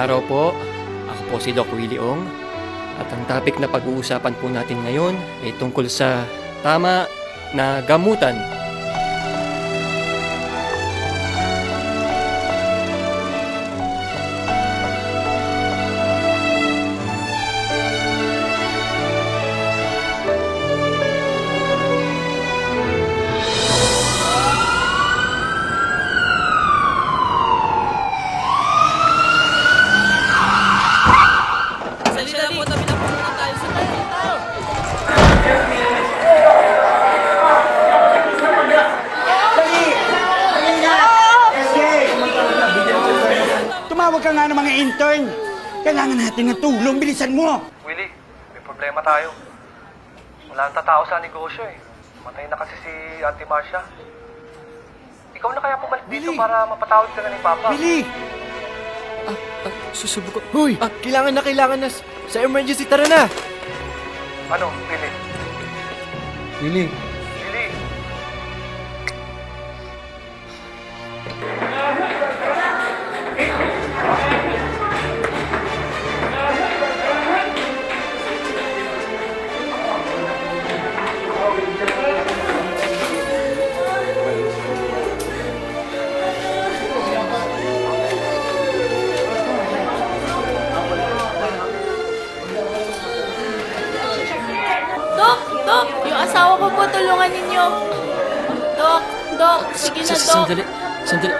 araw po. Ako po si Doc Willie Ong. At ang topic na pag-uusapan po natin ngayon ay tungkol sa tama na gamutan. Tumawag ka nga ng mga intern. Kailangan natin ng tulong. Bilisan mo. Willie, may problema tayo. Wala nang tatao sa negosyo eh. Matay na kasi si Auntie Marcia. Ikaw na kaya bumalik dito Willie! para mapatawad ka na ni Papa. Billy! Susubukan. Hoy! kailangan na sa emergency, tara na! Ano, Willie? Willie. Willie! Dok, yung asawa ko po, tulungan ninyo. Dok, sige na, Dok. Sandali.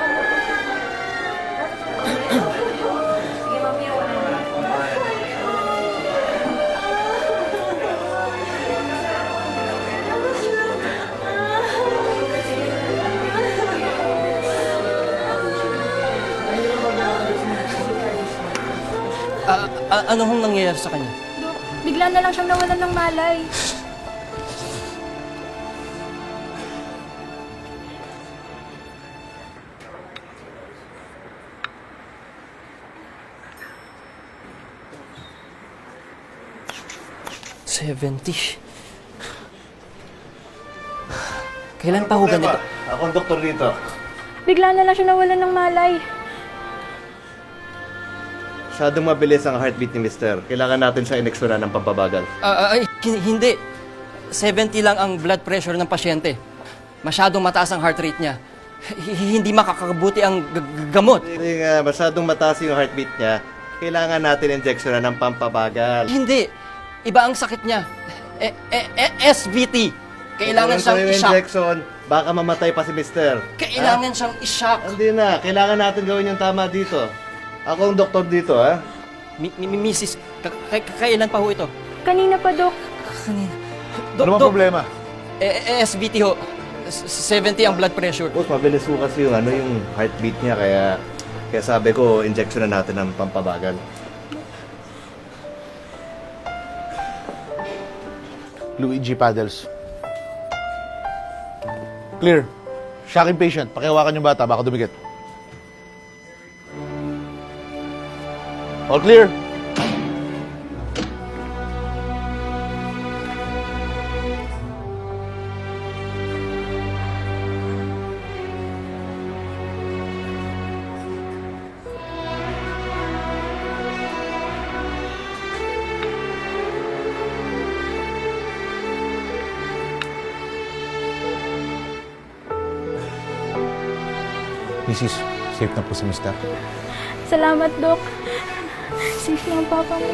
Ano hong nangyayari sa kanya? Dok, bigla na lang siyang nawalan ng malay. $70. Kailan pa ho ganito? Ako ang doktor dito. Bigla na lang siya nawalan ng malay. Masyadong mabilis ang heartbeat ni Mister. Kailangan natin siya ineksura ng pampabagal. Hindi. 70 lang ang blood pressure ng pasyente. Masyadong mataas ang heart rate niya. Hindi makakabuti ang gamot. Hindi nga, masyadong mataas yung heartbeat niya. Kailangan natin injeksura ng pampabagal. Hindi. Iba ang sakit niya. SVT. Kailangan siyang Kung i-shock. injection, baka mamatay pa si Mister. Kailangan siyang i-shock. Hindi na. Kailangan natin gawin yung tama dito. Ako ang doktor dito, ha? Mrs. Kailan pa ho ito? Kanina pa, Dok. Kanina. Ano bang problema? SVT ho. 70 ang blood pressure. Boss, mabilis po kasi yung heartbeat niya. Kaya sabi ko, injection na natin ng pampabagal. Luigi Paddles. Clear. Shocking patient. Pakihawakan yung bata, baka dumikit. All clear. Mrs., safe na po si Mr. Salamat, Dok. Safe lang ang papa mo.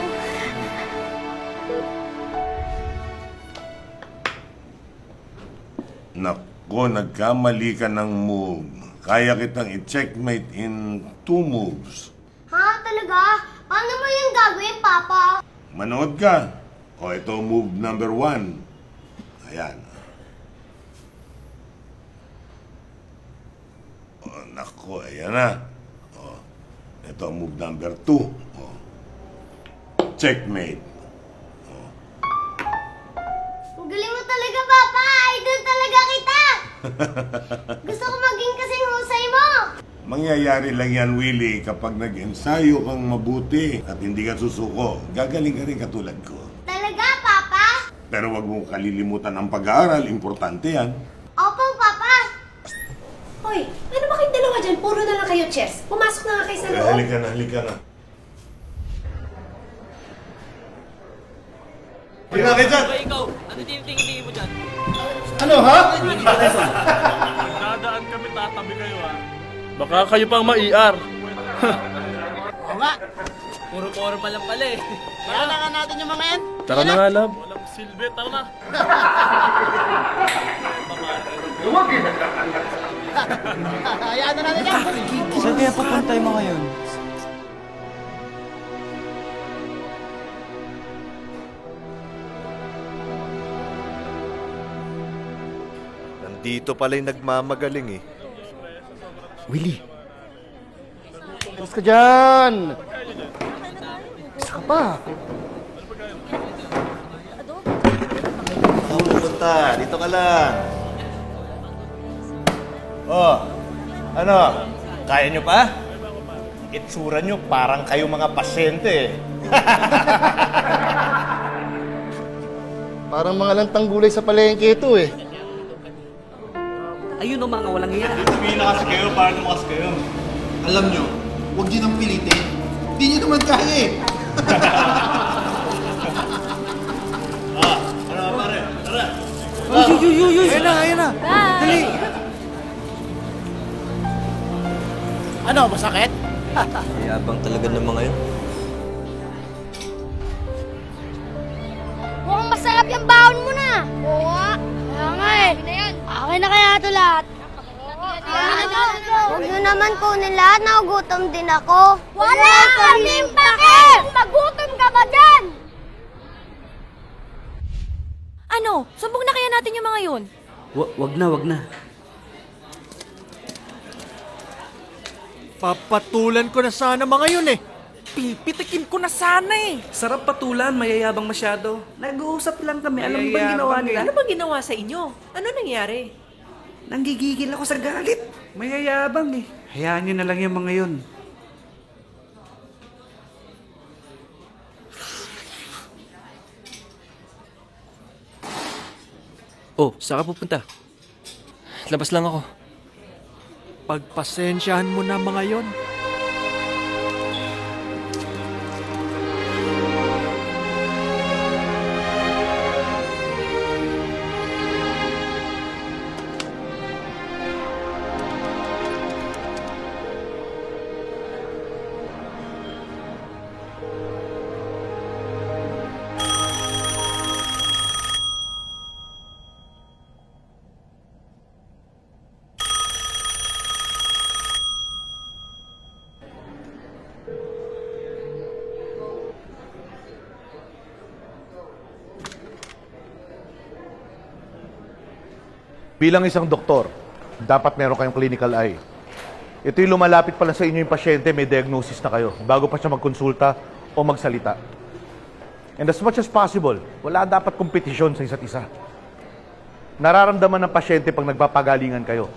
Nako, nagkamali ka ng move. Kaya kitang i-checkmate in 2 moves. Ha? Talaga? Paano mo yung gagawin, Papa? Manood ka. O, ito move number 1. Ayan. O, nako, ayan na. O, ito move number 2. O, checkmate. Ang galing mo talaga, Papa! Idol talaga kita! Gusto ko maging kasing husay mo! Mangyayari lang yan, Willie, kapag nag-ensayo kang mabuti at hindi ka susuko. Gagaling ka rin katulad ko. Talaga, Papa? Pero wag mong kalilimutan ang pag-aaral. Importante yan. Opo, Papa! Hoy, ano ba kayong dalawa dyan? Puro na lang kayo chess. Pumasok na nga kayo sa loob. Halika na, halika na. Tingnan kayo dyan! Ikaw, ano tingin mo dyan? Ano, ha? Dadaan kami, tatabi kayo ha. Baka kayo pang ma-ER. Puro-puro pa lang pala eh. Kaya na nga natin yung mga yan. Tara na nga, love. Walang silbi, tara na. Hayaan na natin yan. Saan kaya papunta yung mga yun? Nandito pala yung nagmamagaling eh. Willie. Tapos ka dyan. Isa ka pa. Saan pupunta? Dito ka lang. Oh, ano? Kaya nyo pa? Itsura nyo parang kayo mga pasyente eh. Parang mga lantang gulay sa palengke ito eh. Ayun o mga walang iya. Sabihin na kasi kayo, parang lumakas kayo. Alam nyo, huwag nyo nang pilitin. Hindi nyo naman kaya eh. Ano pare? Tara. Ayan na, ayan na. Dali. Ano, masakit? Yabang talaga ng mga yun. Mukhang masarap yung baon mo na. Oo nga. Kaya nga eh. Okay na kaya ito lahat? Huwag nyo naman kunin lahat. Nagugutom din ako. Wala kaming pake! Magutom ka ba dyan? Ano? Sumbong na kaya natin yung mga yun? Wag na. Papatulan ko na sana mga yun eh. Pipitikin ko na sana eh. Sarap patulan, mayayabang masyado. Nag-uusap lang kami, alam mo ba ginawa nila? Ano ba ginawa sa inyo? Ano nangyari? Nanggigigil ako sa galit. Mayayabang eh. Hayaan nyo na lang yung mga yun. Oh, saan ka pupunta? Labas lang ako. Pagpasensyahan mo na mga yun. Bilang isang doktor, dapat meron kayong clinical eye. Ito yung lumalapit pa lang sa inyo yung pasyente, may diagnosis na kayo, bago pa siya magkonsulta o magsalita. And as much as possible, wala dapat kompetisyon sa isa't isa. Nararamdaman ng pasyente pag nagpapagalingan kayo.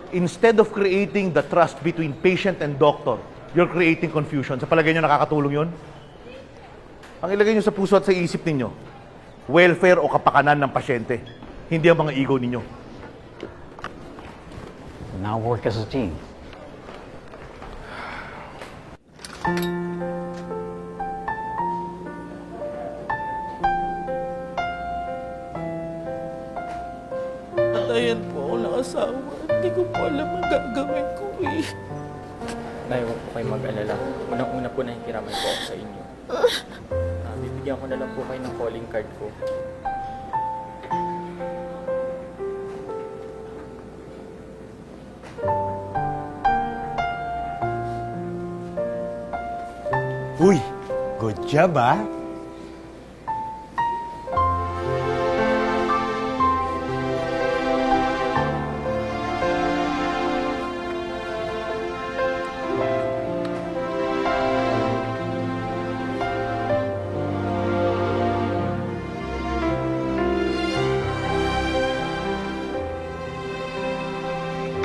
Instead of creating the trust between patient and doctor, you're creating confusion. Sa palagay nyo, nakakatulong yun? Ang ilagay nyo sa puso at sa isip ninyo, welfare o kapakanan ng pasyente. Hindi ang mga ego ninyo. Now work as a team. Patayan po ako ng asawa. Hindi ko po alam ang gagawin ko eh. Nay, huwag po kayo mag-alala. Unang-una po nakikiraman po ako sa inyo. Bibigyan ko na lang po kayo ng calling card ko. Uy, good job ah.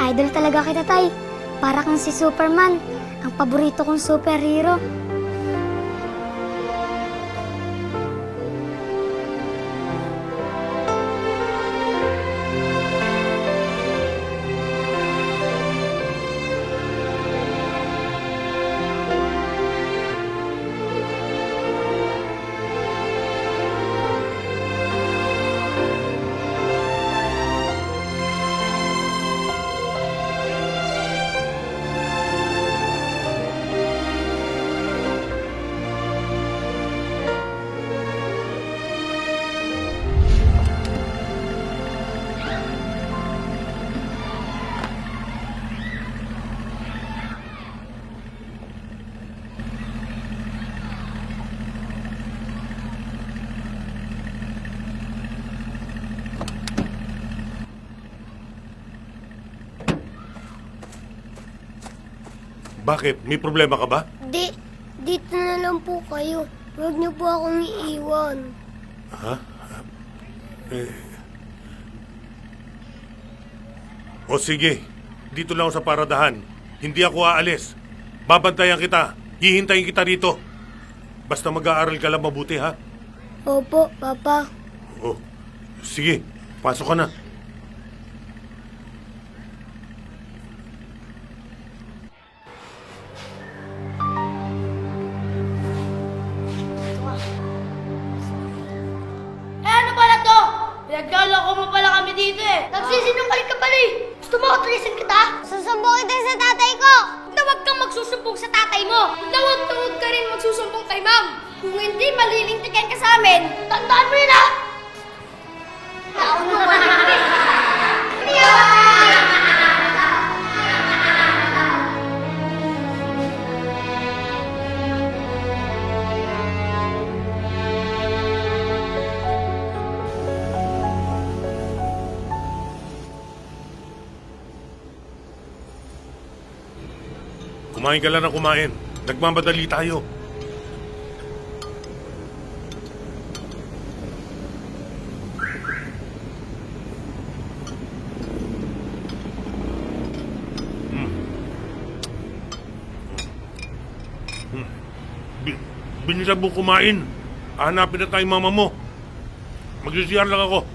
Idol talaga kita, Tay. Para kang si Superman, ang paborito kong superhero. Bakit? May problema ka ba? Dito na lang po kayo. Huwag niyo po akong iiwan. Ha? O sige, dito lang ako sa paradahan. Hindi ako aalis. Babantayan kita. Hihintayin kita dito. Basta mag-aaral ka lang mabuti, ha? Opo, Papa. Oh, sige. Pasok ka na. Ano pala to? Pinagloloko mo pala kami dito eh. Nagsisinungaling ka pala eh. Gusto mo atalisin kita? Susumbong kita sa tatay ko. Na huwag kang magsusumbong sa tatay mo. Na huwag ka rin magsusumbong kay ma'am. Kung hindi, malilintikan ka sa amin. Tandaan mo yun, ha? Nauna pa rin. Kumain ka lang ng kumain. Nagmamadali tayo. Bilisan mo kumain. Hanapin na tayo mama mo. Magsisiyar lang ako.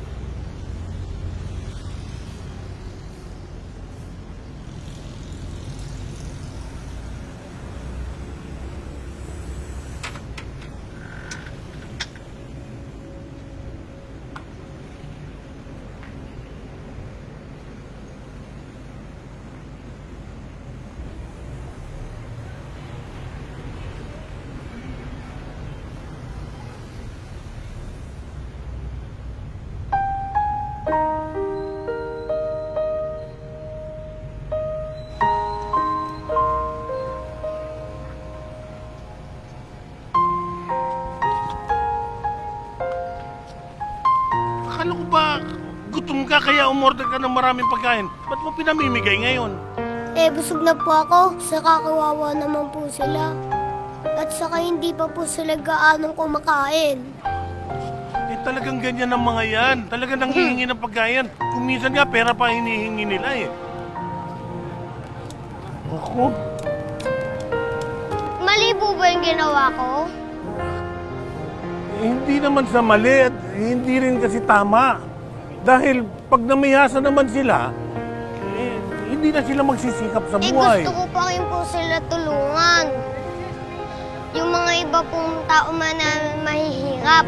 Akala ko ba gutom ka kaya umorder ka ng maraming pagkain? Ba't mo pinamimigay ngayon? Busog na po ako. Saka kawawa naman po sila. At saka hindi pa po sila gaanong kumakain. Talagang ganyan ang mga yan. Talagang nanghihingi ng pagkain. Kung minsan nga, pera pa hinihingi nila eh. Ako? Mali po ba yung ginawa ko? Hindi naman sa mali at hindi rin kasi tama. Dahil pag namihasa naman sila, hindi na sila magsisikap sa buhay. Gusto ko pa rin po sila tulungan. Yung mga iba pong tao man na mahihirap.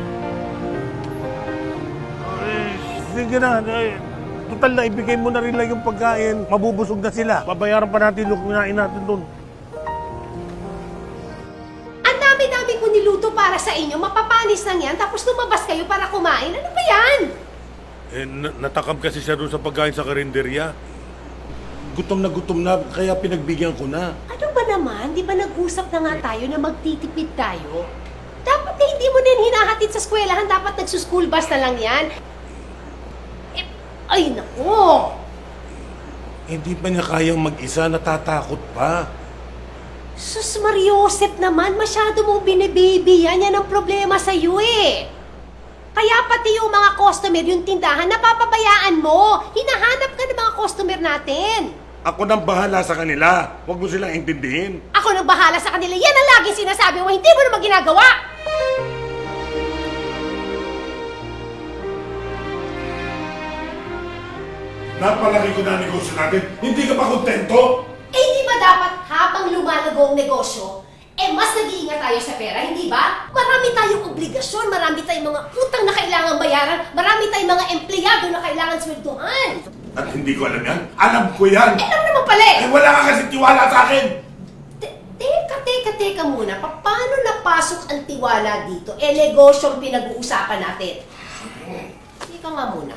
Sige na. Total na ibigay mo na rin lang yung pagkain. Mabubusog na sila. Babayaran pa natin yung kinain natin doon. Ang dami-dami ko niluto para sa inyo. Mapapanis lang yan. Tapos lumabas kayo para kumain. Ano ba yan? Natakam kasi siya doon sa pagkain sa karinderya. Gutom na, kaya pinagbigyan ko na. Ano ba naman? Di ba nag-usap na nga tayo na magtitipid tayo? Dapat na hindi mo din hinahatid sa eskwelahan. Dapat nagsuschool bus na lang yan. Ay, naku! Hindi pa niya kayang mag-isa, natatakot pa. Sus, Mariosep naman, masyado mong binibaby yan. Yan ang problema sa'yo eh. Kaya pati yung mga customer, yung tindahan, napapabayaan mo. Hinahanap ka ng mga customer natin. Ako nang bahala sa kanila. Huwag mo silang intindihin. Ako nang bahala sa kanila. Yan ang laging sinasabi mo, hindi mo naman ginagawa. Napalaki ko na ang negosyo natin. Hindi ka pa kontento? Eh, hindi ba dapat habang lumalago ang negosyo, mas nag-iingat tayo sa pera, hindi ba? Marami tayong obligasyon, marami tayong mga utang na kailangan bayaran, marami tayong mga empleyado na kailangan swelduhan. At hindi ko alam yan? Alam ko yan! Ano naman pala eh? Wala ka kasi tiwala sa akin! Teka muna, paano napasok ang tiwala dito? Negosyong pinag-uusapan natin. Teka nga muna.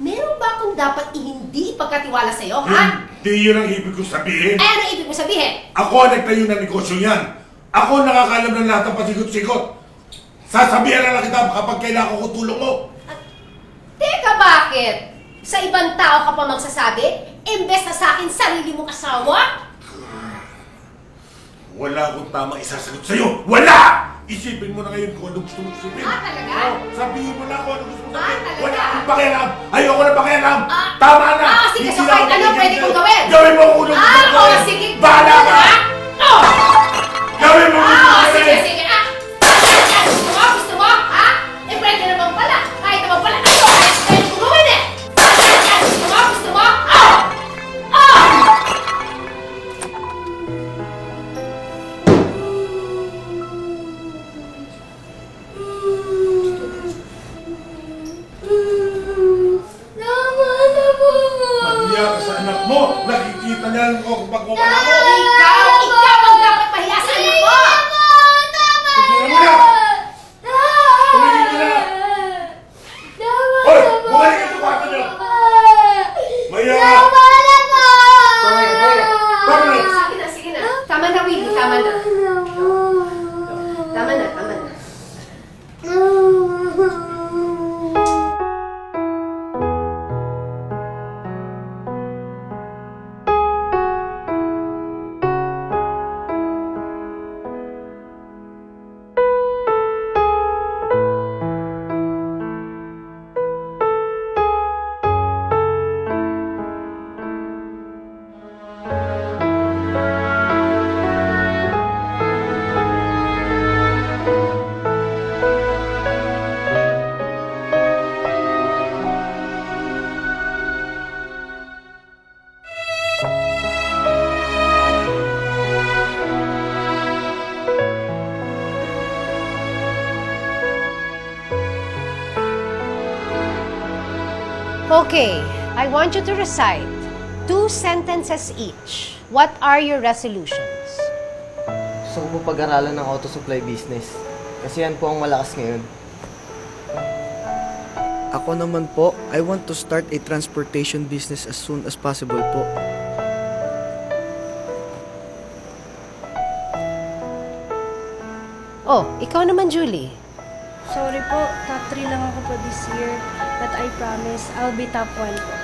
Meron ba akong dapat hindi ipagkatiwala sa'yo, ha? Hindi yun ang ibig ko sabihin. Ano ibig mo sabihin? Ako ang nagtayo ng negosyo niyan. Ako ang nakakalam ng lahat ng pasigot-sigot. Sasabihan na lang kita kapag kailangan ko tulong mo. Teka, bakit? Sa ibang tao ka pa magsasabi? Imbes na sa akin, sarili mong asawa? Wala akong tama isasagot sa'yo! Wala! Isipin mo na ngayon kung ano gusto mo isipin. Talaga? Sabihin mo na kung ano gusto mo sabihin. talaga? Wala akong pakialam! Ayoko na pakialam! Tama na! sige, Hindi so na kahit ako ano bibigyan pwede sa'yo. kong gawin? Gawin mo kung ano gusto mo gawin! sige. Bahala ka! Oh! Gawin mo kung ano gusto mo sige, gawin! sige. Gusto mo? Ha? Eh, pwede naman pala. Kahit naman pala. Pwede kong gawin eh. Gusto mo? Oh! Oh! Tama na po. Mahiya ka sa anak mo! Nakikita niya lang ako pag wala mo! Ikaw ang dapat mahiya sa anak mo! Tignan mo na! Tumigil ka na! Hoy! Bumalik ka sa kwarto niyo! Mahiya ka! Tama na! Sige na. Tama na, Willie. Tama na. Tama na. Okay, I want you to recite 2 sentences each. What are your resolutions? Gusto ko po pag-aralan ng auto supply business. Kasi yan po ang malakas ngayon. Ako naman po, I want to start a transportation business as soon as possible po. Oh, ikaw naman, Julie. Sorry po, top 3 lang ako po this year. But I promise, I'll be top 1 po.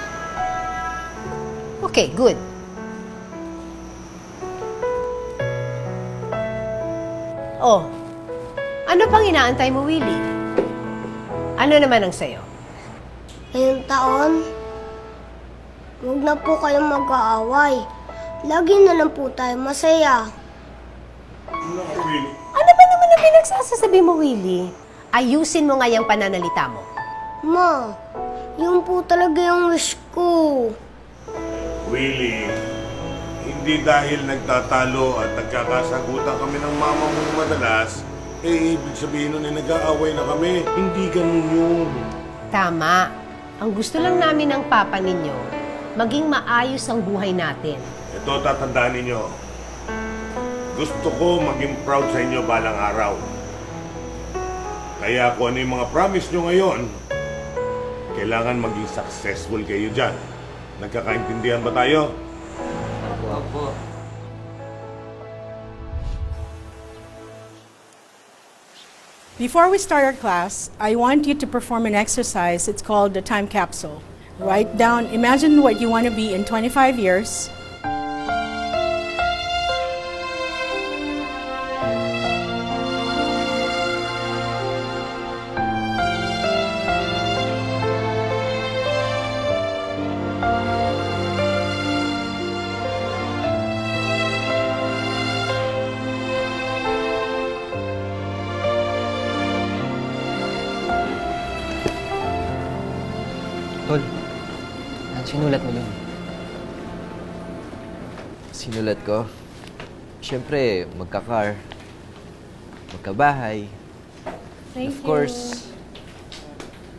Okay, good. Oh, ano pang inaantay mo, Willie? Ano naman ang sayo? Ngayong taon, huwag na po kayong mag-aaway. Lagi na lang po tayo masaya. Ano ba naman ang pinagsasasabi mo, Willie? Ayusin mo nga yung pananalita mo. Ma, yun po talaga yung wish ko. Willie, hindi dahil nagtatalo at nagkakasagutan kami ng mama mo madalas, ibig sabihin nun nag-aaway na kami. Hindi ganun yun. Tama. Ang gusto lang namin ng papa ninyo, maging maayos ang buhay natin. Ito, tatandaan ninyo. Gusto ko maging proud sa inyo balang araw. Kaya kung ano yung mga promise nyo ngayon, kailangan maging successful kayo dyan. Nagkakaintindihan ba tayo? Opo. Before we start our class, I want you to perform an exercise. It's called the time capsule. Write down, imagine what you want to be in 25 years. Tol, sinulat mo yun. Sinulat ko. Siyempre, magka-car. Magkabahay. Thank Of course,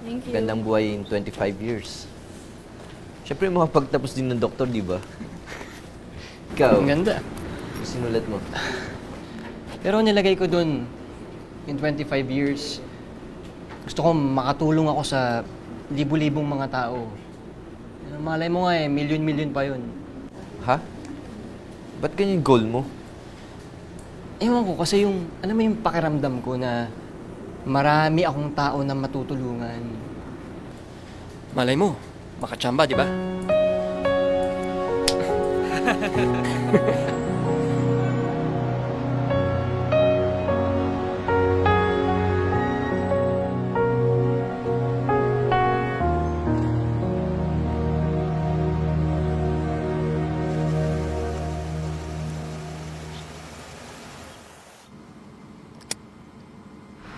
Thank you. gandang buhay in 25 years. Siyempre, makapagtapos din ng doktor, di ba? Ikaw, Ang ganda. sinulat mo. Pero nilagay ko dun, in 25 years, gusto ko makatulong ako sa libu-libong mga tao. Malay mo nga milyon-milyon pa yun. Ha? Ba't ganyan yung goal mo? Ewan ko, kasi yung, alam mo yung pakiramdam ko na marami akong tao na matutulungan. Malay mo, makatsamba, di ba?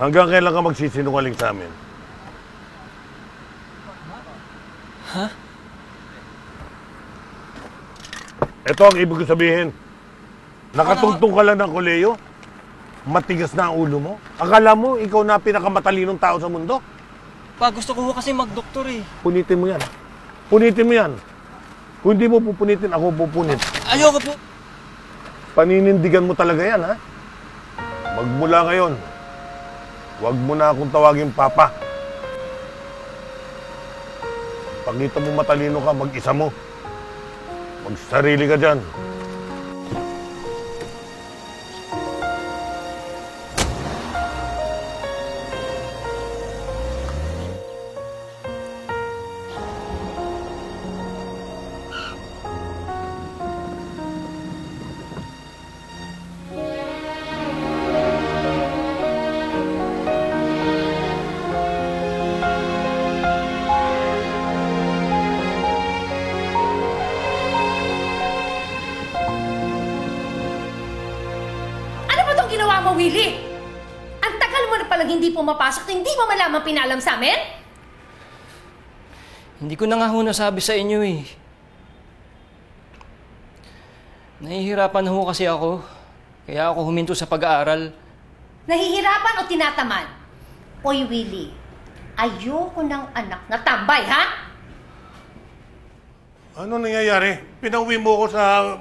Hanggang kailan ka magsisinungaling sa amin? Ha? Ito ang ibig sabihin. Nakatungtong ka lang ng koleyo? Matigas na ang ulo mo? Akala mo, ikaw na pinakamatalinong tao sa mundo? Pa, gusto ko kasi magdoktor eh. Punitin mo yan. Punitin mo yan. Kung hindi mo pupunitin, ako pupunit. Ayoko po. Paninindigan mo talaga yan, ha? Magmula ngayon, huwag mo na akong tawagin Papa. Pagkita mo matalino ka, mag-isa mo. Magsarili ka dyan. Ano ba itong ginawa mo, Willie? Ang tagal mo na palang hindi pumapasok na hindi mo malaman pinalam sa amin? Hindi ko na nga ho nasabi sa inyo eh. Nahihirapan ho kasi ako. Kaya ako huminto sa pag-aaral. Nahihirapan o tinatamad? Oy, Willie, ayoko ng anak na tambay, ha? Ano nangyayari? Pinauwi mo ko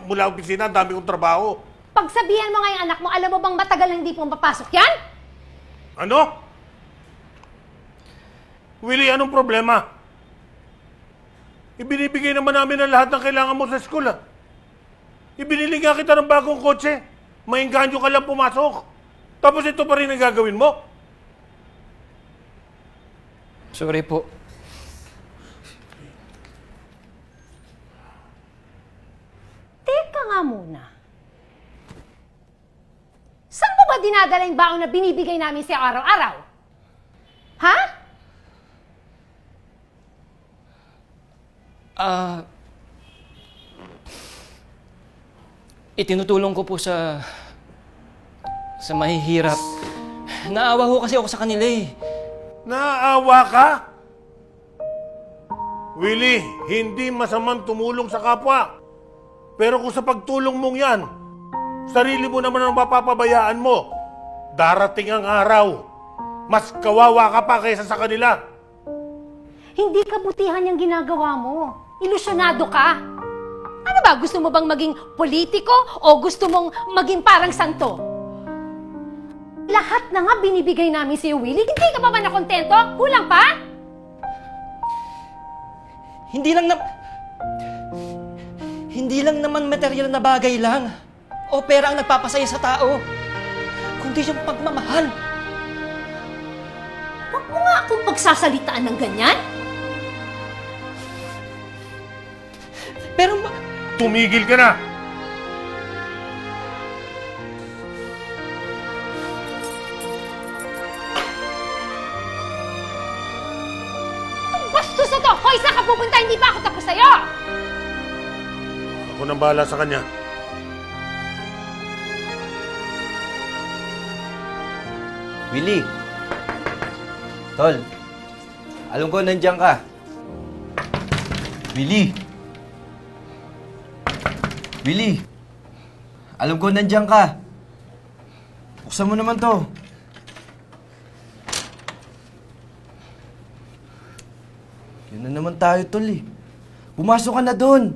mula opisina, ang dami kong trabaho. Pagsabihan mo nga yung anak mo, alam mo bang matagal na hindi pumapasok yan? Ano? Willie, anong problema? Ibinibigay naman namin ang lahat ng kailangan mo sa school, ha? Ibinili nga kita ng bagong kotse. Maingganyo ka lang pumasok. Tapos ito pa rin ang gagawin mo? Sorry po. Teka nga muna. Saan mo ba dinadala yung baon na binibigay namin sa araw-araw? Ha? Itinutulong ko po sa mahihirap. Naawa ho kasi ako sa kanila eh. Naaawa ka? Willie, hindi masamang tumulong sa kapwa. Pero kung sa pagtulong mong yan, sarili mo naman ang mapapabayaan mo. Darating ang araw. Mas kawawa ka pa kaysa sa kanila. Hindi kabutihan yung ginagawa mo. Ilusyonado ka. Ano ba? Gusto mo bang maging politiko o gusto mong maging parang santo? Lahat na nga binibigay namin sa'yo, Willie. Hindi ka pa ba nakontento? Kulang pa? Hindi lang naman material na bagay lang o pera ang nagpapasaya sa tao, kundi yung pagmamahal. Huwag mo nga akong pagsasalitaan ng ganyan. Pero Tumigil ka na! Ang bastos na to! Hoy, saan ka pupunta? Hindi pa ako tapos sa'yo! Ako nang bahala sa kanya. Willie! Tol, alam ko nandiyan ka. Willie! Willie! Alam ko nandiyan ka. Buksan mo naman to. Yun na naman tayo, Tol eh. Pumasok ka na doon.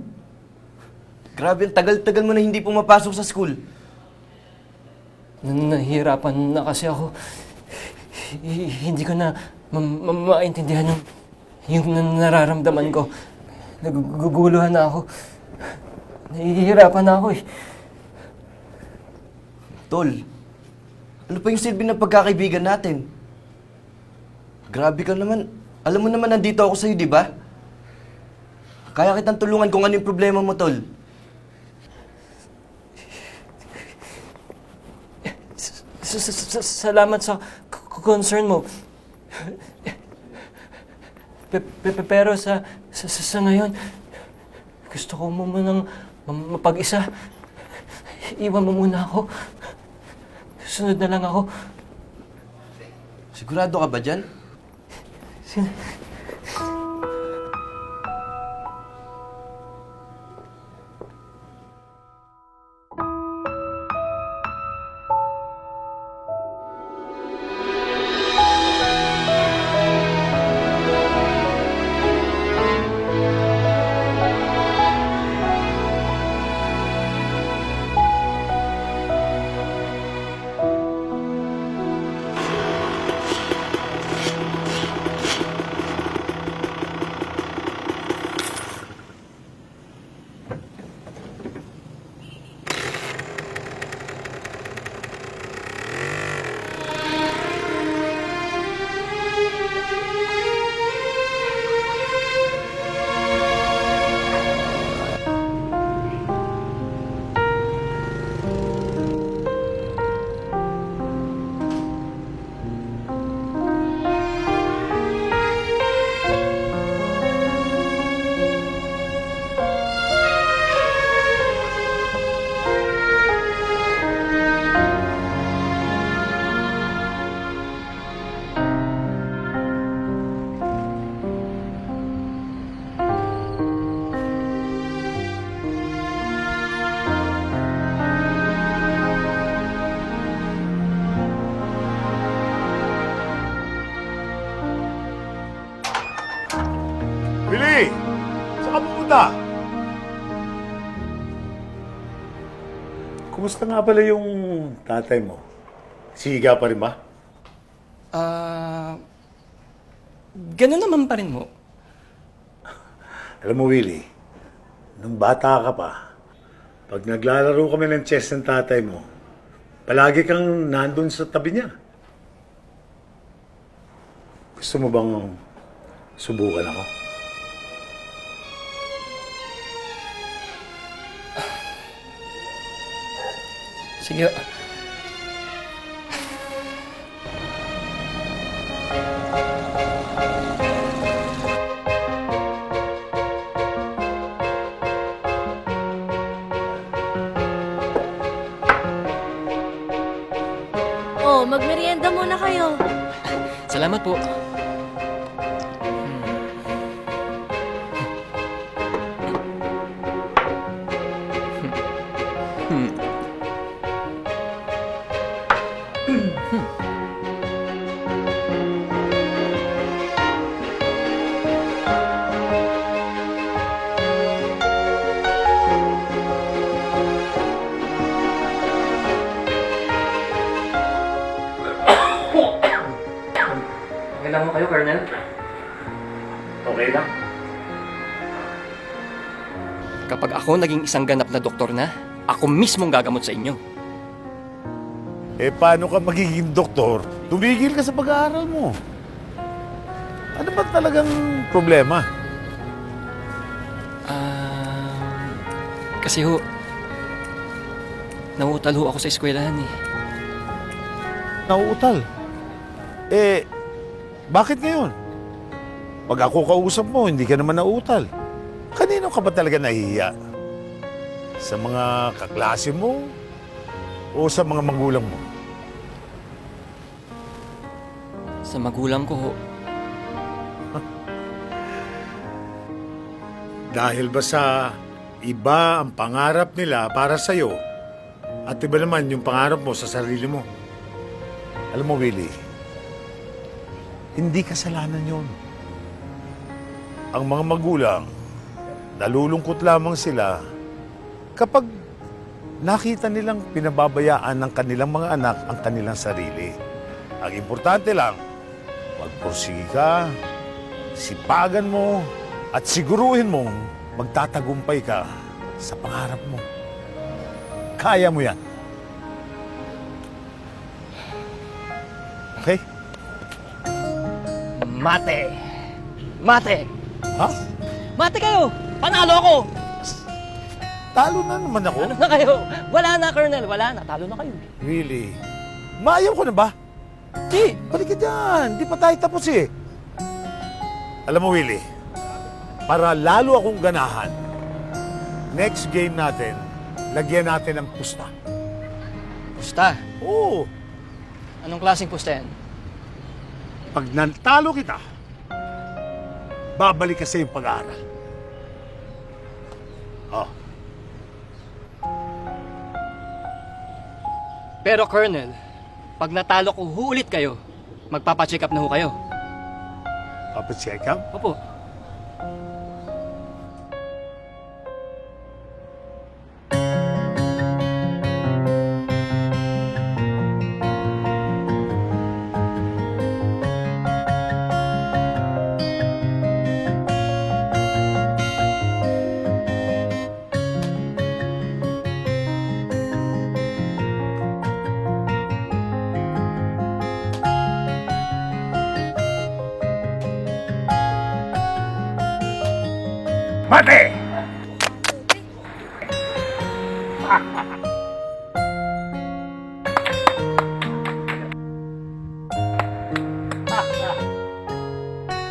Grabe, ang tagal-tagal mo na hindi pumapasok sa school. Nahihirapan na kasi ako. Hindi ko na maintindihan yung nararamdaman ko. Naguguluhan na ako. Nahihirapan na ako eh. Tol, ano pa yung silbi ng pagkakaibigan natin? Grabe ka naman. Alam mo naman nandito ako sa'yo, di ba? Kaya kitang tulungan kung ano yung problema mo, Tol. Salamat sa concern mo. Pero sa ngayon, gusto ko mo munang mapag-isa. Iwan mo muna ako. Sunod na lang ako. Sigurado ka ba dyan? Willie! Saan ka pupunta? Kumusta nga pala yung tatay mo? Siga pa rin ba? Ganun naman pa rin mo. Alam mo, Willie, nung bata ka pa, pag naglalaro kami ng chess ng tatay mo, palagi kang nandun sa tabi niya. Gusto mo bang subukan ako? Sige. Oh, magmerienda muna kayo. Salamat po. Okay lang mo kayo, Colonel? Okay lang. Kapag ako naging isang ganap na doktor na, ako mismong gagamot sa inyo. Eh, paano ka magiging doktor? Tumigil ka sa pag-aaral mo. Ano ba talagang problema? Kasi ho, nauutal ho ako sa eskwelahan eh. Nauutal? Eh, bakit ngayon? Pag ako kausap mo, hindi ka naman nauutal. Kanino ka ba talaga nahihiya? Sa mga kaklase mo o sa mga magulang mo? Sa magulang ko ho. Dahil ba sa iba ang pangarap nila para sa'yo at iba naman yung pangarap mo sa sarili mo? Alam mo, Willie, hindi kasalanan yon. Ang mga magulang, nalulungkot lamang sila kapag nakita nilang pinababayaan ng kanilang mga anak ang kanilang sarili. Ang importante lang, magpursige ka, sipagan mo, at siguruhin mong magtatagumpay ka sa pangarap mo. Kaya mo yan. Okay? Mate! Mate! Ha? Mate kayo! Panalo ako! Talo na naman ako. Talo na kayo! Wala na, Colonel! Wala na! Talo na kayo. Really? Maayaw ko na ba? Di! Balik ka dyan. Di pa tayo tapos eh. Alam mo, Willie, para lalo akong ganahan, next game natin, lagyan natin ng pusta. Pusta? Oo. Anong klaseng pusta yan? Pag natalo kita, babalik ka sa iyong pag-aaral. Oh. Pero Colonel, pag natalo ko ulit kayo, magpapacheck up na ho kayo. Papacheck up? Opo. Mate!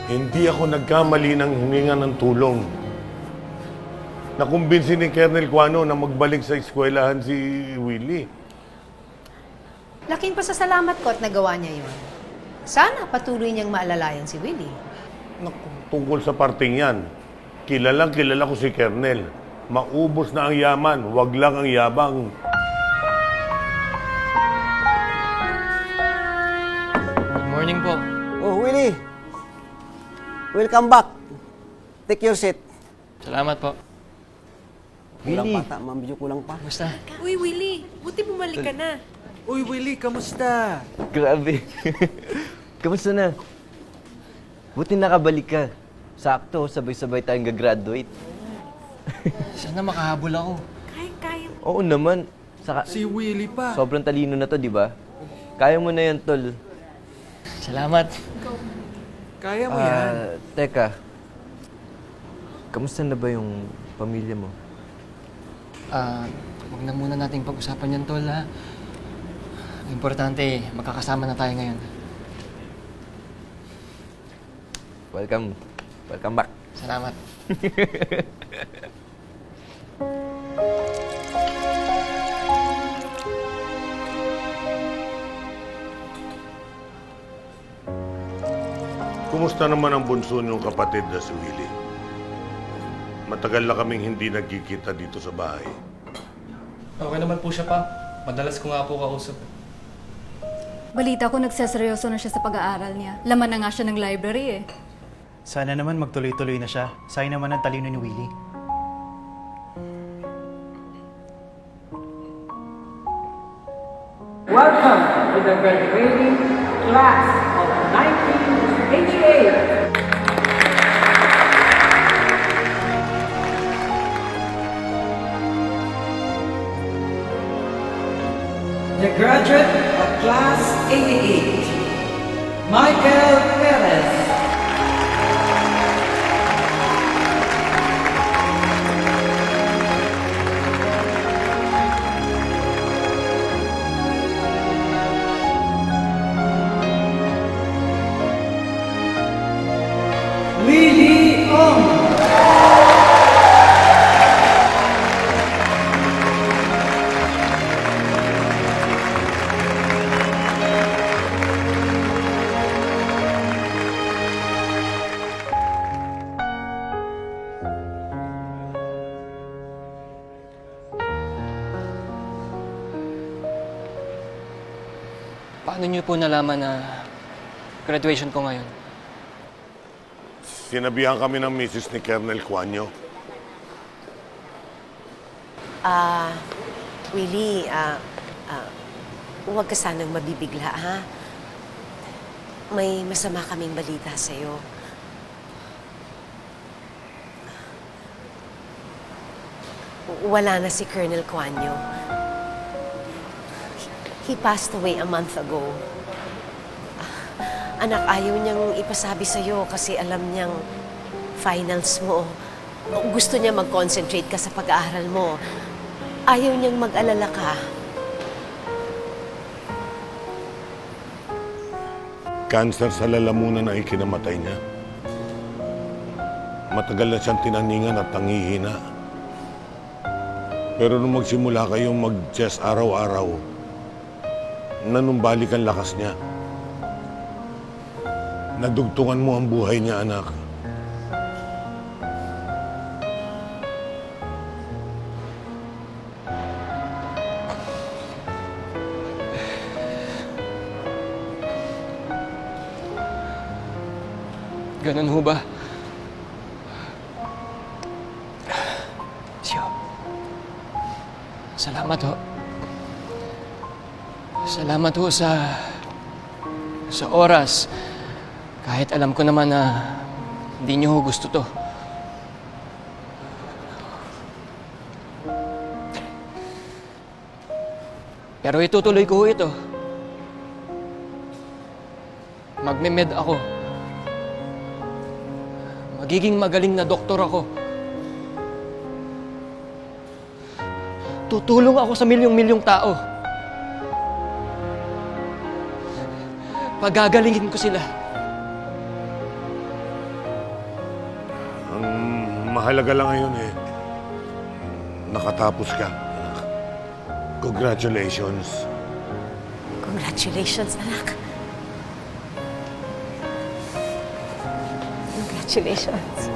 Hindi ako nagkamali ng hininga ng tulong. Nakumbinsi ni Colonel Cuano na magbalik sa eskwelahan si Willie. Laking pasasalamat ko at nagawa niya yun. Sana patuloy niyang maalalayan si Willie. Tungkol sa parting yan, kilala ko si Colonel. Maubos na ang yaman, wag lang ang yabang. Good morning po. Oh, Willie. Welcome back. Take your seat. Salamat po. Kulang Willie. pa, mambidyo kulang pa. Basta. Uy, Willie, buti bumalik ka na. Uy, Willie, kamusta? Grabe. Kamusta na? Buti nakabalik ka. Sakto, sabay-sabay tayong gagraduate. Sana makahabol ako. Kaya. Oo naman. Saka, Si Willie pa. sobrang talino na to, di ba? Kaya mo na yan, tol. Salamat. Kaya mo yan. Teka. Kamusta na ba yung pamilya mo? Huwag na muna nating pag-usapan yan, tol, ha? Ang importante, magkakasama na tayo ngayon. Welcome. Welcome back. Salamat. Kumusta naman ang bunso niyong kapatid na si Willie? Matagal na kaming hindi nagkikita dito sa bahay. Okay naman po siya pa. Madalas ko nga po kausap. Balita ko nagseseryoso na siya sa pag-aaral niya. Laman na nga siya ng library eh. Sana naman magtuloy-tuloy na siya. Sayang naman ang talino ni Willie. Welcome to the graduating class of 1988. The graduate of class 88, Michael Perez. Lily Ong. Paano niyo po nalaman na graduation ko ngayon? Sinabihan kami ng misis ni Colonel Cuano. Willie, huwag ka sanang mabibigla, ha? May masama kaming balita sa'yo. Wala na si Colonel Cuano. He passed away a month ago. Anak, ayaw niyang ipasabi sa'yo kasi alam niyang finals mo. Gusto niya mag-concentrate ka sa pag-aaral mo. Ayaw niyang mag-alala ka. Cancer sa lalamunan na ikinamatay niya. Matagal na siyang tinaningan at tangihina. Pero nung magsimula kayong mag-chess araw-araw, nanumbalik ang lakas niya. Nadugtungan mo ang buhay niya, anak. Ganun ho ba? Siyo. Salamat ho. Salamat ho sa oras. Kahit alam ko naman na hindi niyo ho gusto to. Pero itutuloy ko ho ito. Magme-med ako. Magiging magaling na doktor ako. Tutulong ako sa milyong-milyong tao. Pagagalingin ko sila. Ang mahalaga lang ngayon nakatapos ka. Congratulations. Congratulations, anak. Congratulations.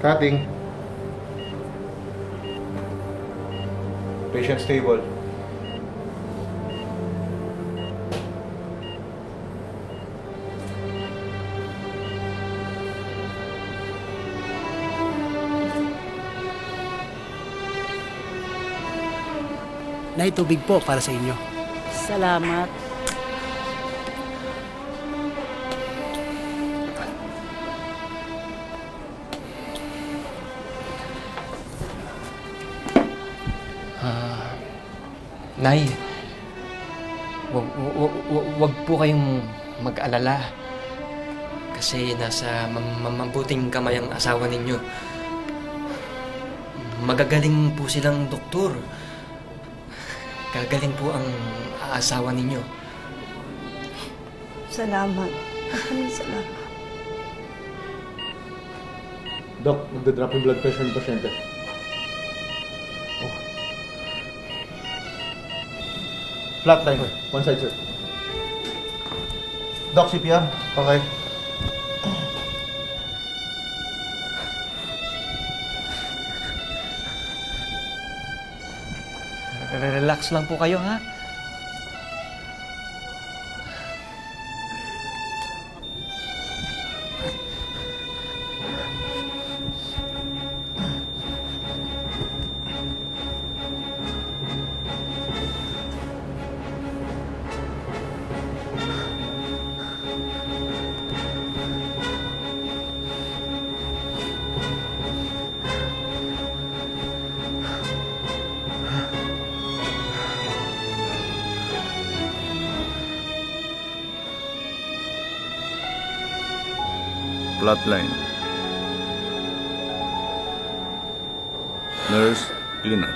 Cutting. Patient stable. Nay, tubig po para sa inyo. Salamat. Nay, wag po kayong mag-alala. Kasi nasa mabuting kamay ang asawa ninyo. Magagaling po silang doktor. Gagaling po ang asawa ninyo. Salamat. Maraming salamat. Doc, magda-drop yung blood pressure ng pasyente. Flatline. One side, sir. Doc, CPR. Okay. Relax lang po kayo, ha? Flatline. Nurse, cleaner.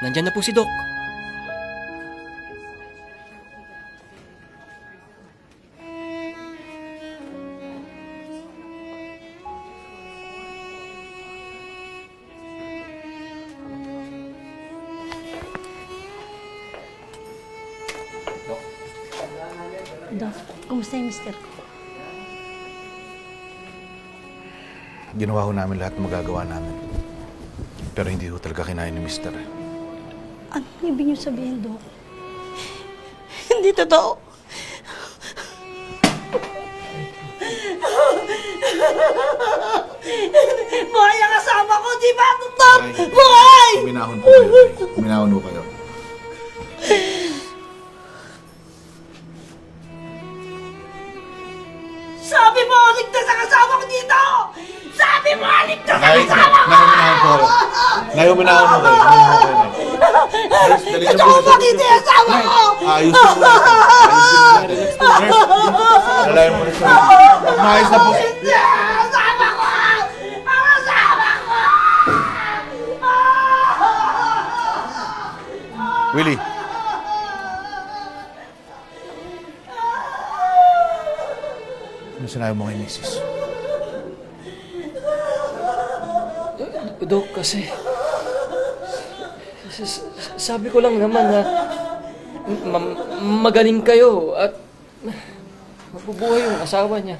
Nandyan na po si Doc. Doc, kumusta yung mister ko? Ginawa ho namin lahat ng magagawa namin. Pero hindi ho talaga kinaya ni Mister. Ano ibig niyo sabihin, Doc? Hindi totoo. Buhay ang kasama ko, di ba, Doktor? Buhay! Kuminahon po kayo, Tay. Kuminahon po kayo. Sabi mo, ligtas ang kasama ko dito! Nay, huminahon mo kayo. Huminahon kayo, Nay. Nurse, dali niyo po sa Makita yung asawa ko! Ayusin mo natin. Ayusin mo natin. Nurse, nalayan mo na siya. Maayos na po. Asawa ko! Ang asawa ko! Willie. Ano sinabi mo kay Mrs.? Dok, kasi... sabi ko lang naman na... magaling kayo at... mabubuhay yung asawa niya.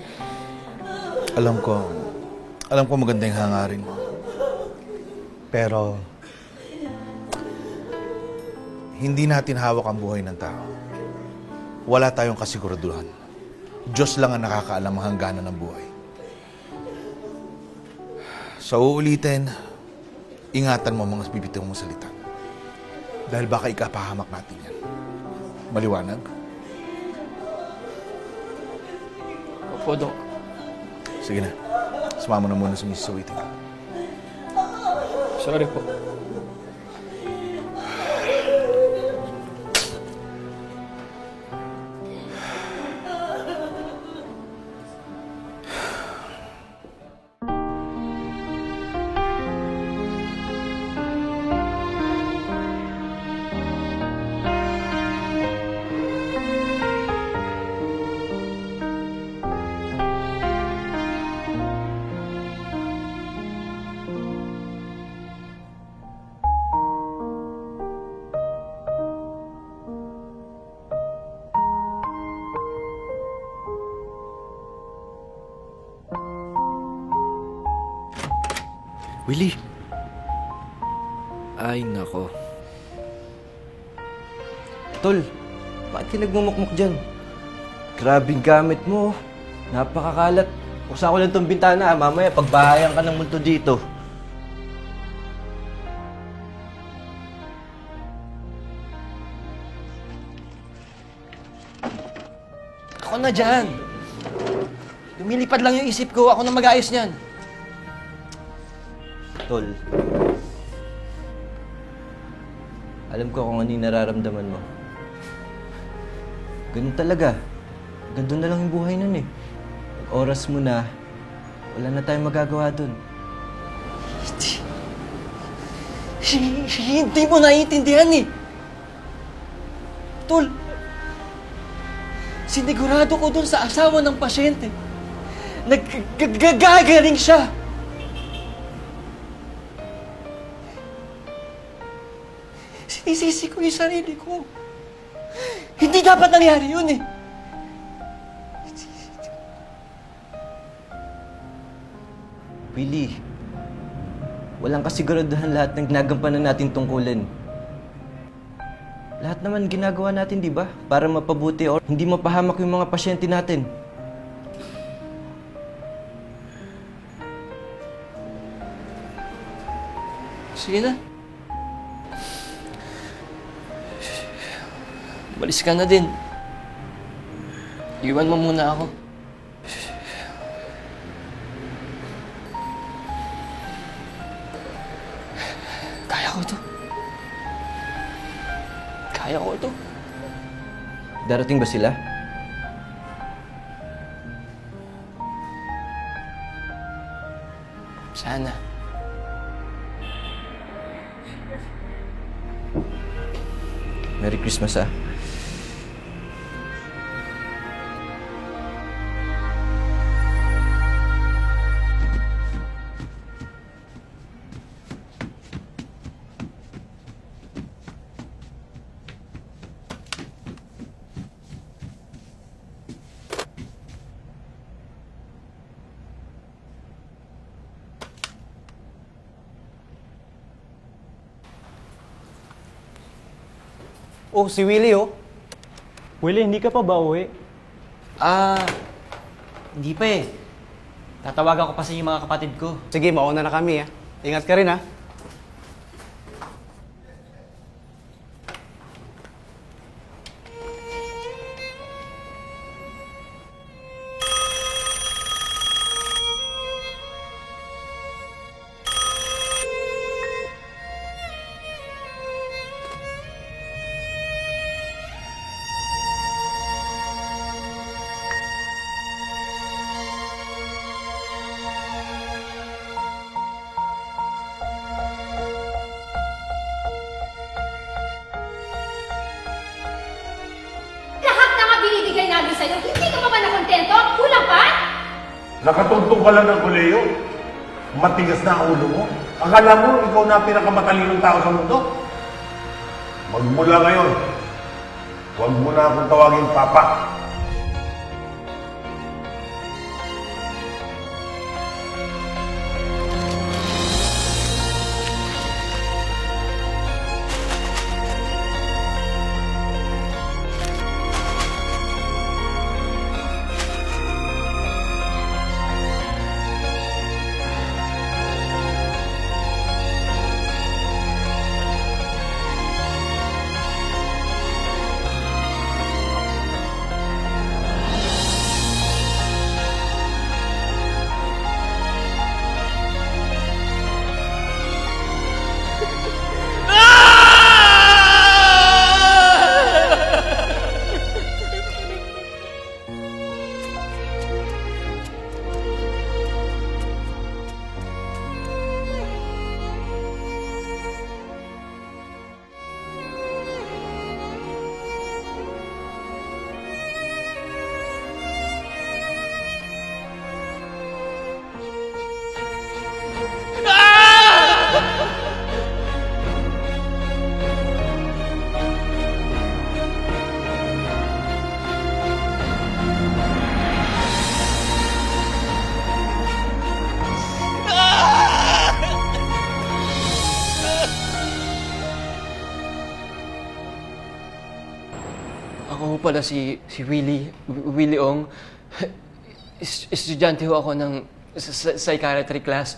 Alam ko maganda yung hangarin mo. Pero... hindi natin hawak ang buhay ng tao. Wala tayong kasiguraduhan. Diyos lang ang nakakaalam ang hangganan ng buhay. Sa uulitin, ingatan mo ang mga bibitaw mong salita. Dahil baka ikapahamak natin yan. Maliwanag? Opo, Dok. Sige na. Sumama na muna sa Mrs. Waiting. Sorry po. Willie! Ay, nako. Tol, bakit ka nagmumukmuk dyan? Grabing gamit mo. Napakakalat. Buksan ko lang tong bintana. Mamaya, pagbahayan ka ng multo dito. Ako na dyan. Lumilipad lang yung isip ko. Ako na mag-ayos niyan. Tol, alam ko kung ano yung nararamdaman mo. Ganun talaga. Ganun na lang yung buhay nun eh. Pag oras mo na, wala na tayong magagawa dun. Hindi mo naiintindihan eh. Tol, sinigurado ko dun sa asawa ng pasyente. Naggagaling siya. Sinisisi ko yung sarili ko. Hindi dapat nangyari yun eh. Willie, walang kasiguraduhan lahat ng ginagampanan natin tungkulin. Lahat naman ginagawa natin, di ba? Para mapabuti o hindi mapahamak yung mga pasyente natin. Sige na. Balis ka na din. Iwan mo muna ako. Kaya ko to. Kaya ko to. Darating ba sila? Sana. Merry Christmas, ah. Oh, si Willie, oh. Willie, hindi ka pa ba uwi? Hindi pa eh. Tatawagan ko pa sa yung mga kapatid ko. Sige, mauna na kami, ah. Ingat ka rin, ah. sa'yo, hindi ka pa ba nakontento? Kulang pa? Nakatuntong ka lang ng koleyo. Matigas na ang ulo mo. Akala mo, ikaw na ang pinakamatalinong tao sa mundo. Magmula ngayon, huwag mo na akong tawagin Papa. Ako ho pala si Willie Ong. Estudyante ho ako ng psychiatry class.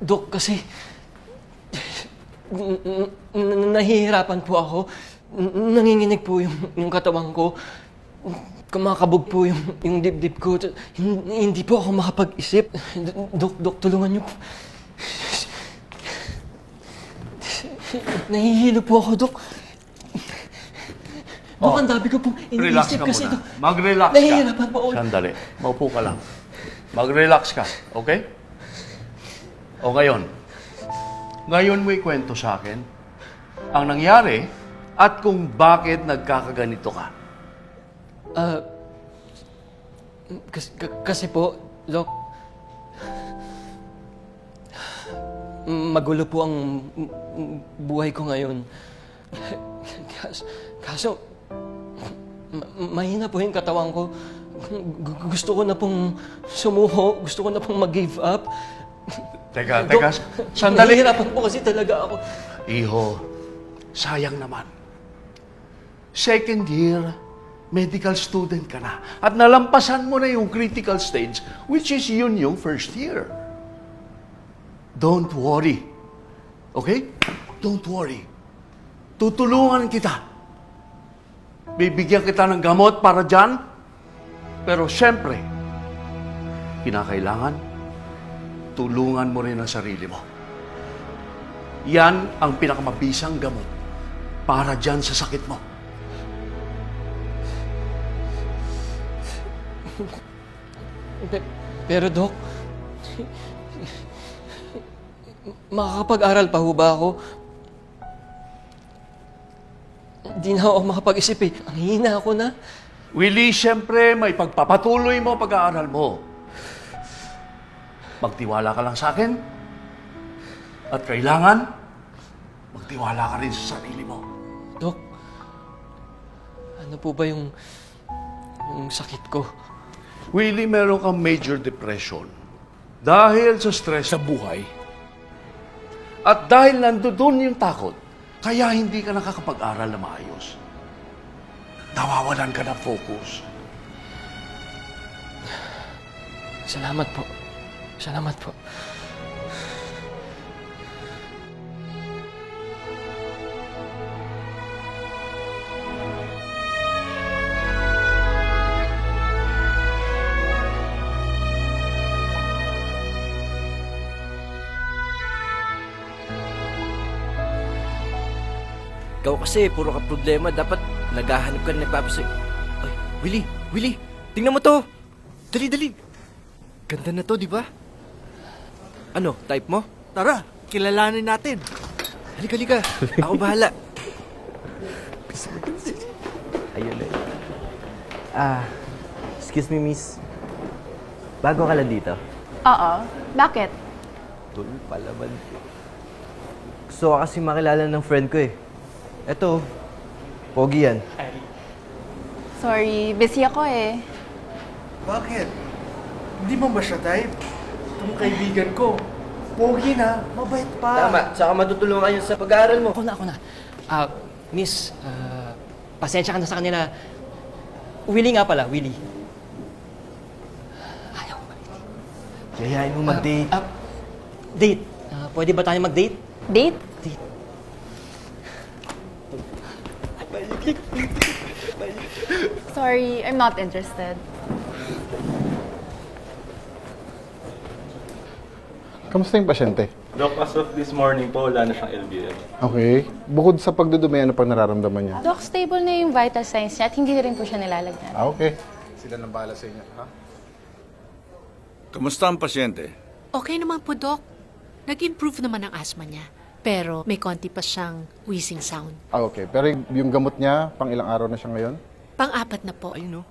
Dok, kasi nahihirapan po ako. Nanginginig po yung katawan ko. Kumakabog po yung dibdib ko. Hindi po ako makapag-isip. Dok, tulungan niyo po. Nahihilo po ako, Dok. Dok, ang dami ko pong Relax iniisip ka kasi, muna. Dok. Mag-relax ka. Nahihirapan po ako. Sandali. Maupo ka lang. Mag-relax ka, okay? O ngayon. Ngayon mo ikwento sa akin ang nangyari at kung bakit nagkakaganito ka. Kasi po, Dok, magulo po ang buhay ko ngayon. Kaso, mahina po yung katawan ko. Gusto ko na pong sumuho. Gusto ko na pong mag-give up. Teka, Dok, sandali. nahihirapan po kasi talaga ako. Iho, sayang naman. Second year, medical student ka na. At nalampasan mo na yung critical stage, which is yun yung first year. Don't worry. Okay? Don't worry. Tutulungan kita. Bibigyan kita ng gamot para dyan. Pero syempre, kinakailangan, tulungan mo rin ang sarili mo. Yan ang pinakamabisang gamot para dyan sa sakit mo. Pero, Dok, makakapag-aral pa ho ba ako? Hindi na ako makapag-isip eh. Ang hina ako na. Willie, siyempre, may pagpapatuloy mo pag-aaral mo. Magtiwala ka lang sa akin. At kailangan, magtiwala ka rin sa sarili mo. Dok, ano po ba yung sakit ko? Willie, meron kang major depression. Dahil sa stress sa buhay. At dahil nandoon yung takot, kaya hindi ka nakakapag-aral na maayos. Nawawalan ka ng focus. Salamat po. Salamat po. Ikaw kasi, puro ka problema. Dapat naghahanap ka na nagpapasay. Ay, Willie! Tingnan mo to! Dali! Ganda na to, di ba? Ano, type mo? Tara, kilalanin natin. Halika. Ako bahala. Ayun eh. Excuse me, miss. Bago ka lang dito? Oo. Bakit? Doon palaban. Gusto ko kasi makilala ng friend ko eh. Eto, pogi yan. Sorry, busy ako eh. Bakit? Hindi mo ba siya type? Itong kaibigan ko. Pogi na, mabait pa. Tama, saka matutulungan yun sa pag-aaral mo. Ako na. Miss, pasensya ka na sa kanila. Willie nga pala, Willie. Yayain mo mag-date. Date. Pwede ba tayo mag-date? Date? Date. Sorry, I'm not interested. Kamusta yung pasyente? Doc, as of this morning po, wala na siyang LVM. Okay. Bukod sa pagdudumi, ano pang nararamdaman niya? Doc, stable na yung vital signs niya at hindi rin po siya nilalagnan. Okay. Sila nang bahala sa inyo, ha? Kamusta ang pasyente? Okay naman po, Doc. Nag-improve naman ang asthma niya. Pero may konti pa siyang wheezing sound. Okay. Pero yung gamot niya, pang ilang araw na siya ngayon? Pang-apat na po. Ayun oh.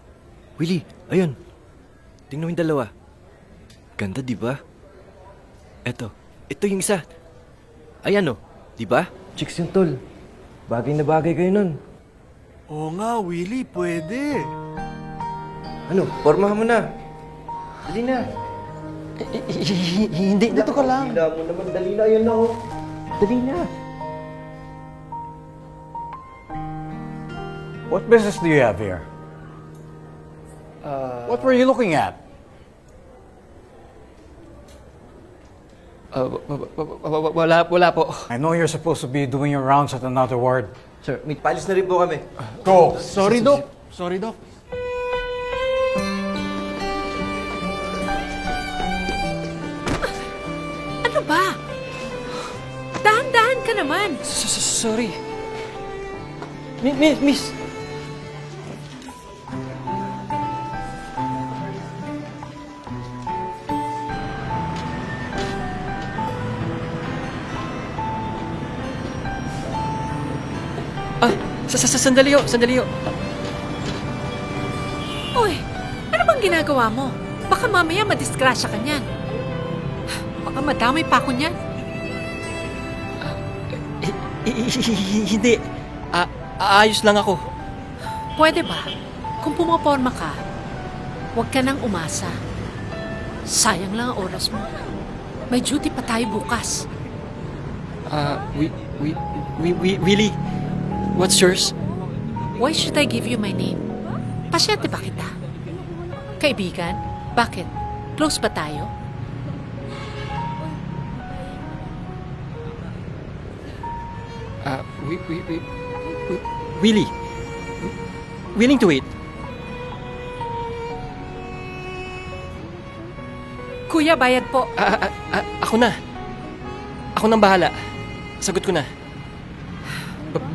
Willie, ayun. Tingnan mo yung dalawa. Ganda, di ba? Ito yung isa. Ayan oh, di ba? Chicks yung tol. Bagay na bagay kayo nun. Oo nga, Willie, pwede. Ano, pormahan mo na. Dali na. Hindi. Dito ka lang. Dali mo naman, dali na. Ayun na oh. Dali na. What business do you have here? What were you looking at? Wala po. I know you're supposed to be doing your rounds at another ward. Sir, may palis na rin po kami. Go! Sorry, Doc. Sorry, Doc. Ano ba? Dahan-dahan ka naman. Sorry. Miss. Sandali ho. Uy, ano bang ginagawa mo? Baka mamaya madisgrasya ka niyan. Baka madamay pa ako niyan. Hindi. Ayos lang ako. Pwede ba? Kung pumaporma ka, huwag ka nang umasa. Sayang lang ang oras mo. May duty pa tayo bukas. Willie, what's yours? Why should I give you my name? Pasyente ba kita? Kaibigan? Bakit? Close ba tayo? Willie. Willing to wait. Kuya, bayad po. Ako na. Ako nang bahala. Sagot ko na.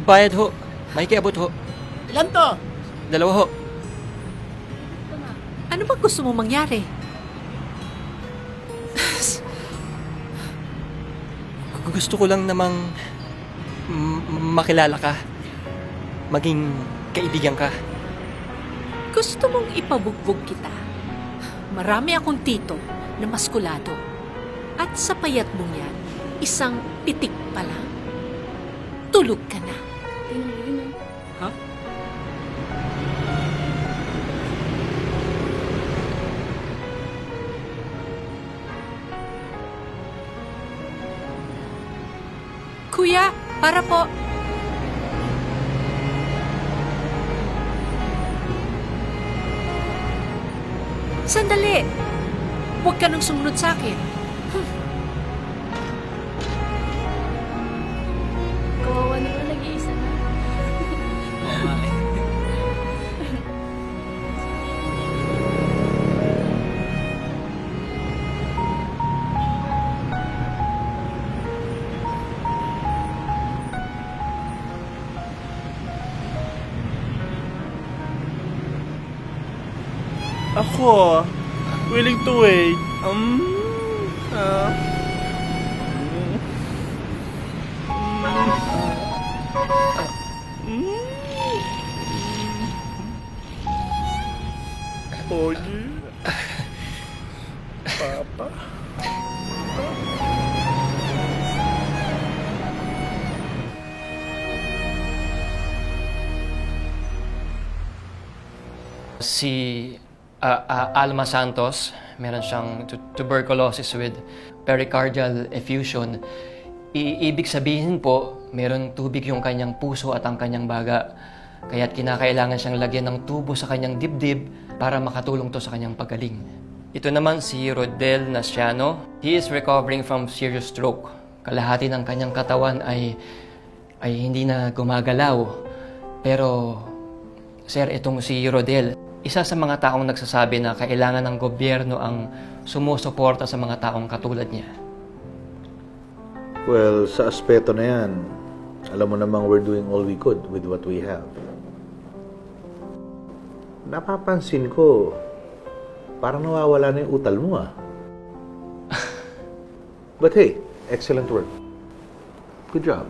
Bayad ho. May kiabot ho. Ilan to? 2 ho. Ano ba gusto mo mangyari? Gusto ko lang namang makilala ka. Maging kaibigan ka. Gusto mong ipabugbog kita. Marami akong tito na maskulado. At sa payat mong yan, isang pitik pa lang. Tulog ka na. Ha? Kuya, para po. Sandali. Huwag ka nang sumunod sa akin. Kawawa naman, nag-iisa na. Ako, willing to wait. Pogi. Papa. Si Alma Santos, meron siyang tuberculosis with pericardial effusion. Ibig sabihin po, meron tubig yung kanyang puso at ang kanyang baga. Kaya't kinakailangan siyang lagyan ng tubo sa kanyang dibdib para makatulong to sa kanyang pagaling. Ito naman si Rodel Nasciano. He is recovering from serious stroke. Kalahati ng kanyang katawan ay hindi na gumagalaw. Pero, sir, itong si Rodel, isa sa mga taong nagsasabi na kailangan ng gobyerno ang sumusuporta sa mga taong katulad niya. Well, sa aspeto na yan, alam mo namang we're doing all we could with what we have. Napapansin ko, parang nawawala na yung utal mo ah. But hey, excellent work. Good job.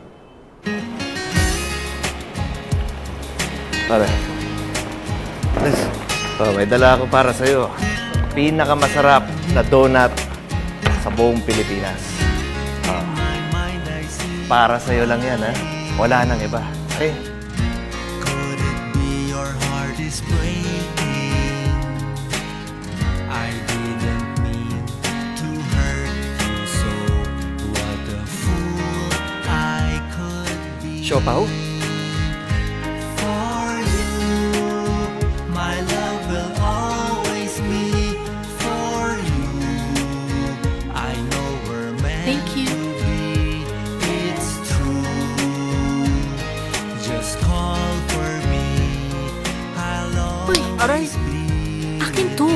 Pare. Oh, may dala ako para sa'yo. Pinakamasarap na donut sa buong Pilipinas. Oh. Para sa'yo lang yan, ha? Wala nang iba. Okay? Your heart is breaking. I didn't mean to hurt you, so what a fool I could be. Siopaw? For you, my love will always be for you. I know we're meant Thank you. to be. It's true. Just call for me. I'll Uy, aray! Akin to!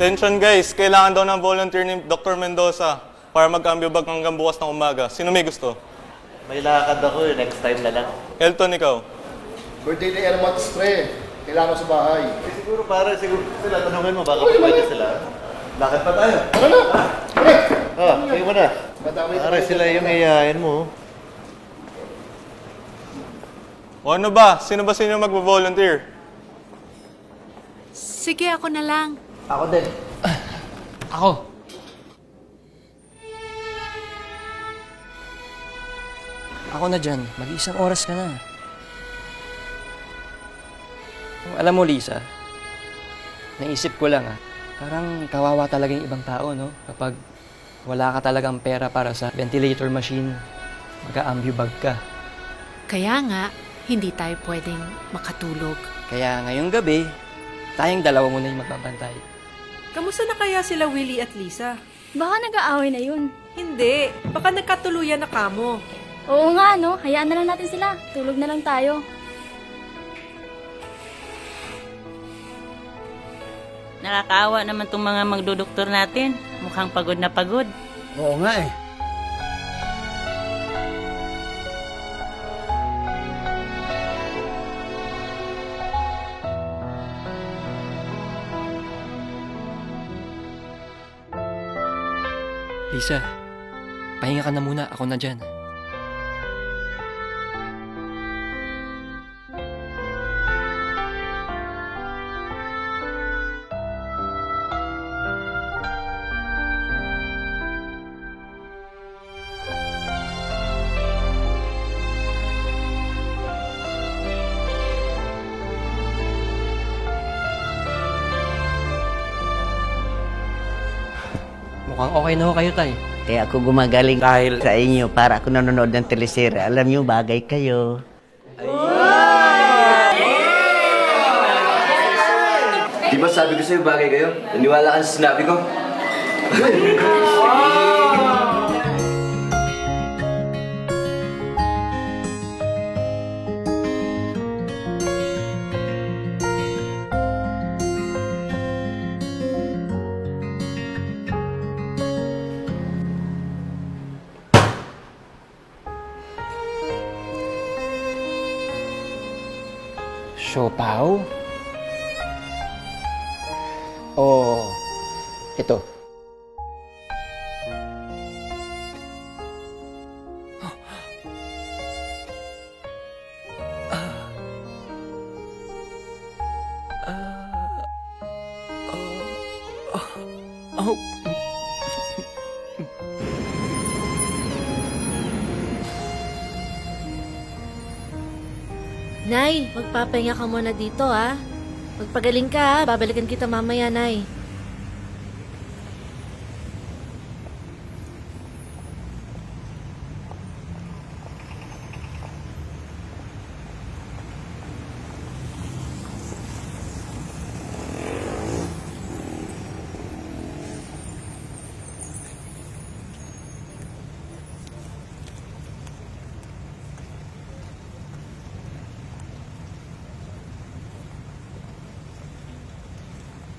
Attention guys, kailangan daw ng volunteer ni Dr. Mendoza para mag-ambio bag hanggang bukas ng umaga. Sino may gusto? May lakad ako eh. Next time na lang. Elton, ikaw. Birthday ni Elmo Tre. Kailangan ko sa bahay. Siguro sila. Tanungin mo, baka pwede sila. Lakad pa tayo. Ano na? Kayo mo na. Para sila yung iyayain mo. O ano ba? Sino ba sa inyo mag-volunteer? Sige, ako na lang. Ako din. Ako. Ako na dyan. Mag-isang oras ka na. Alam mo, Lisa, naisip ko lang parang kawawa talaga yung ibang tao, no? Kapag wala ka talagang pera para sa ventilator machine, mag-a-ambio bag ka. Kaya nga, hindi tayo pwedeng makatulog. Kaya ngayong gabi, tayong dalawa muna yung magbabantay. Kamusta na kaya sila Willie at Lisa? Baka nag-aaway na yun. Hindi. Baka nagkatuluyan na kamo. Oo nga, no? Hayaan na lang natin sila. Tulog na lang tayo. Nakakaawa naman itong mga magduduktor natin. Mukhang pagod na pagod. Oo nga eh. Lisa, pahinga ka na muna. Ako na dyan. Mukhang okay na ho kayo, Tay. Kaya ako gumagaling dahil sa inyo para ako nanonood ng teleserye. Alam niyo, bagay kayo. Di ba sabi ko sa'yo bagay kayo? Naniwala ka sa sinabi ko? Siopaw? O ito? Oh. Nay, magpapahinga ka muna dito, ha? Magpagaling ka, ha? Babalikan kita mamaya, Nay.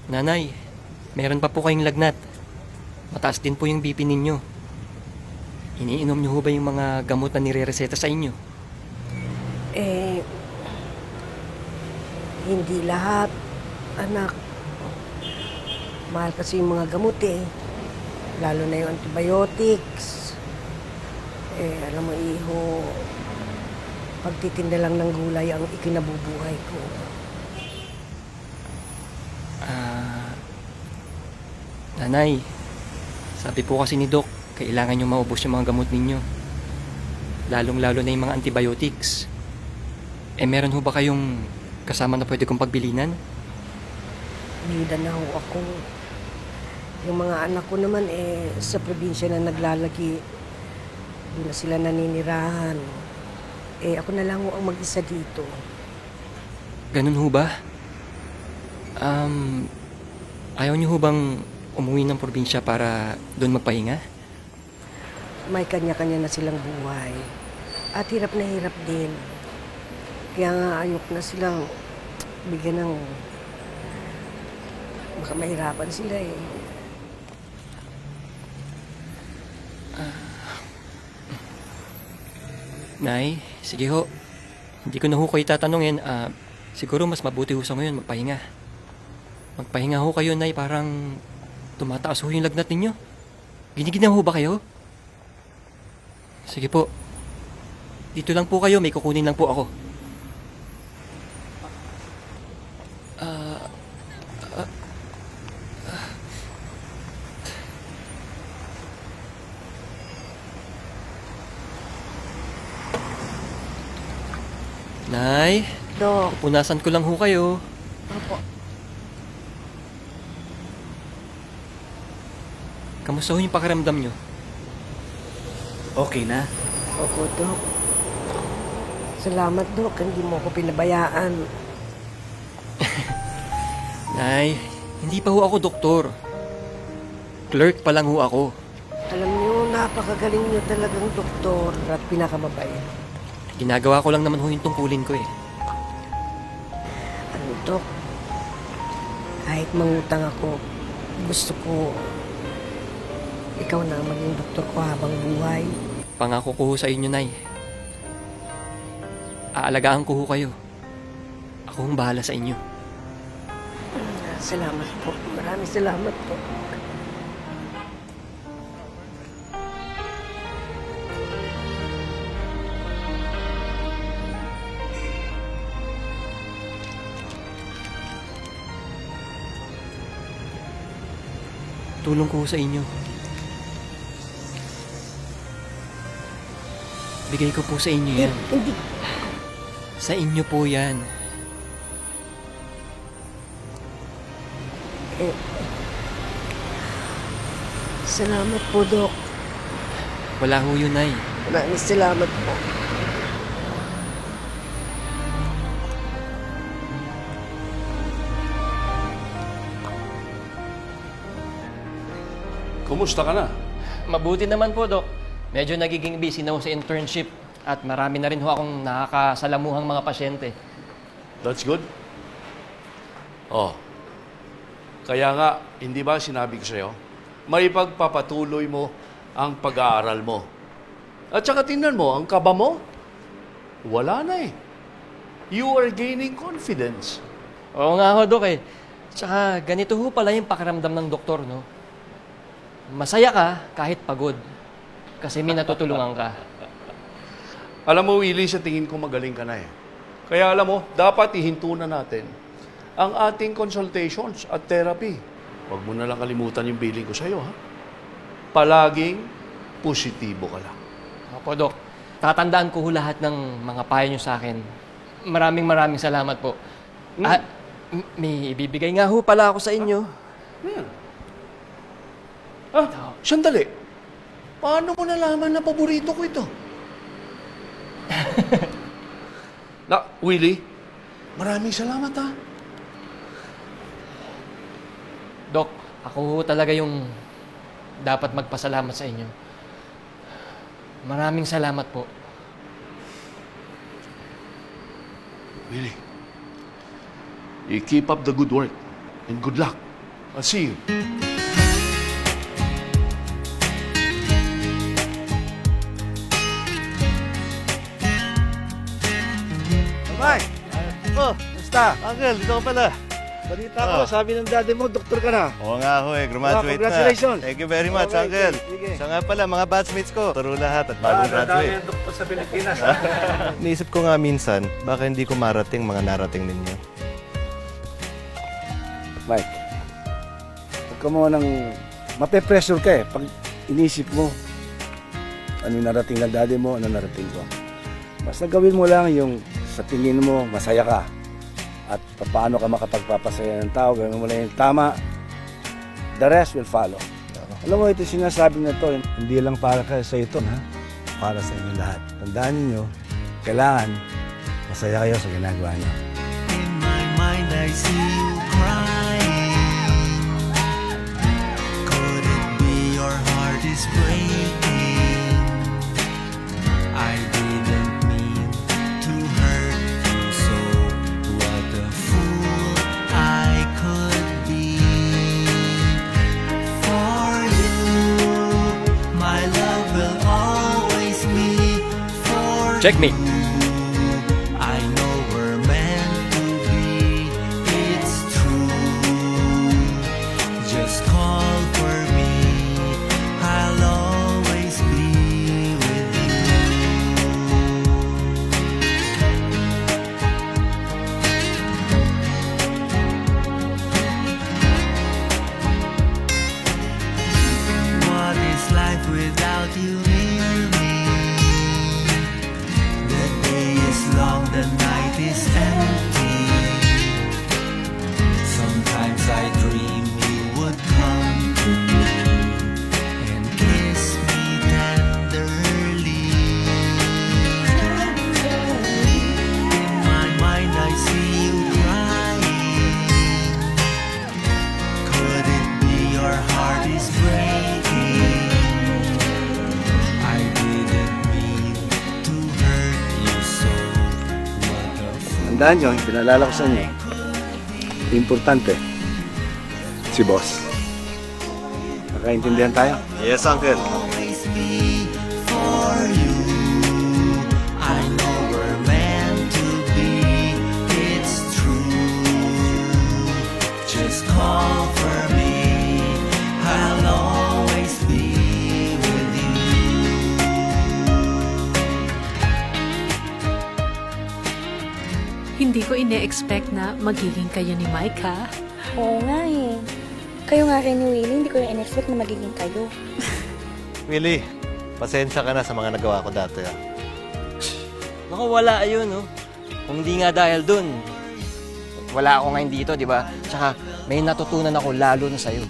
Nanay, meron pa po kayong lagnat. Mataas din po yung BP ninyo. Iniinom niyo ho ba yung mga gamot na nire-reseta sa inyo? Hindi lahat, anak. Mahal kasi yung mga gamot lalo na yung antibiotics. Alam mo, iho, pagtitinda lang ng gulay ang ikinabubuhay ko. Nanay, sabi po kasi ni Doc, kailangan nyo maubos yung mga gamot ninyo. Lalong-lalo na yung mga antibiotics. Meron ho ba kayong kasama na pwede kong pagbilinan? Bida na ho ako. Yung mga anak ko naman sa probinsya na naglalagi. Doon na sila naninirahan. Ako na lang ho ang mag-isa dito. Ganun ho ba? Ayaw nyo ho bang umuwi ng probinsya para doon magpahinga? May kanya-kanya na silang buhay. At hirap na hirap din. Kaya nga ayok na silang bigyan ng... Baka mahirapan sila Nay, sige ho. Hindi ko na ho kayo tatanungin. Siguro mas mabuti ho sa ngayon magpahinga. Magpahinga ho kayo, Nay. Parang tumataas ho yung lagnat ninyo. Giniginaw ho ba kayo? Sige po. Dito lang po kayo. May kukunin lang po ako. Nay, Dok. pupunasan ko lang ho kayo. Opo. Kamusta ho yung pakiramdam nyo? Okay na. Opo, Dok. Salamat, Dok. Hindi mo ako pinabayaan. Nay, hindi pa ho ako doktor. Clerk pa lang ho ako. Alam niyo, napakagaling niyo talagang doktor at pinakamabait. Ginagawa ko lang naman ho yung tungkulin ko Ano, Dok? Kahit mangutang ako, gusto ko ikaw na ang maging doktor ko habang buhay. Pangako ko ho sa inyo, Nay. Aalagaan ko ho kayo. Ako ang bahala sa inyo. Salamat po. Maraming salamat po. Tulong ko ho sa inyo. Bigay ko po sa inyo yan. Hindi. Sa inyo po yan. Salamat po, Dok. Wala ho yun, Nay. Maraming salamat po. Kumusta ka na? Mabuti naman po, Dok. Medyo nagiging busy na ho sa internship at marami na rin ho akong nakakasalamuhang mga pasyente. That's good. Oh. Kaya nga, hindi ba sinabi ko sa'yo, may pagpapatuloy mo ang pag-aaral mo. At saka tingnan mo, ang kaba mo, wala na You are gaining confidence. Oo nga ho, Dok eh. Tsaka ganito ho pala yung pakiramdam ng doktor, no? Masaya ka kahit pagod. Kasi may natutulungan ka. Alam mo, Willie, sa tingin ko magaling ka na eh. Kaya alam mo, dapat ihinto na natin ang ating consultations at therapy. Huwag mo na lang kalimutan yung billing ko sa'yo, ha? Palaging positibo ka lang. Opo, Dok. Tatandaan ko ho lahat ng mga payo nyo sa akin. Maraming salamat po. At may ibibigay nga ho pala ako sa inyo. Sandali. Paano mo nalaman na paborito ko ito? Willie, maraming salamat, ha? Dok, ako ho talaga yung dapat magpasalamat sa inyo. Maraming salamat po. Willie, you keep up the good work and good luck. I'll see you. Mike! Basta? Uncle, dito ka pala. Balita ko, sabi ng daddy mo, doktor ka na. Oo nga ho eh, graduate na. Congratulations. Thank you very much, Okay, Uncle. sige. Siya nga pala, mga batchmates ko. Turo lahat at bagong graduate. Ang doktor sa Pilipinas. Naisip ko nga minsan, baka hindi ko marating mga narating ninyo. Mike, huwag ka mo nang mape-pressure ka eh. Pag inisip mo, ano yung narating ng daddy mo, ano narating ko. Basta gawin mo lang yung sa tingin mo, masaya ka. At paano ka makapagpapasaya ng tao, gawin mo lang yung tama. The rest will follow. Alam mo, ito sinasabi na to, hindi lang para sa ito, ha? Para sa inyo lahat. Tandaan niyo, kailangan masaya kayo sa ginagawa niyo. In my mind I see you crying. Could it be your heart is breaking? I didn't mean to hurt you, so what a fool I could be. For you, my love will always be for Checkmate. I know we're meant to be, it's true. Just call for me, I'll always be with you. What is life without you near me? The day is long, the night is empty. Sometimes I dream you would come to me and kiss me tenderly. In my mind I see you crying. Could it be your heart is breaking? I didn't mean to hurt you so. What a fool. Tandaan nyo, pinalala ko sa inyo. Importante, si boss. Nakaintindihan tayo? Yes, Uncle. Always be for you. I know we're meant to be. It's true. Just call for me. I'll always be with you. Hindi ko ine-expect na magiging kayo ni Mike, ha? Oo nga eh. Kayo nga rin ni Willie, hindi ko yung in-expect na magiging kayo. Willie, pasensya ka na sa mga nagawa ko dati. Naku, wala ayun, no? Kung hindi nga dahil dun, wala ako ngayon dito, di ba? Tsaka may natutunan ako lalo na sa'yo.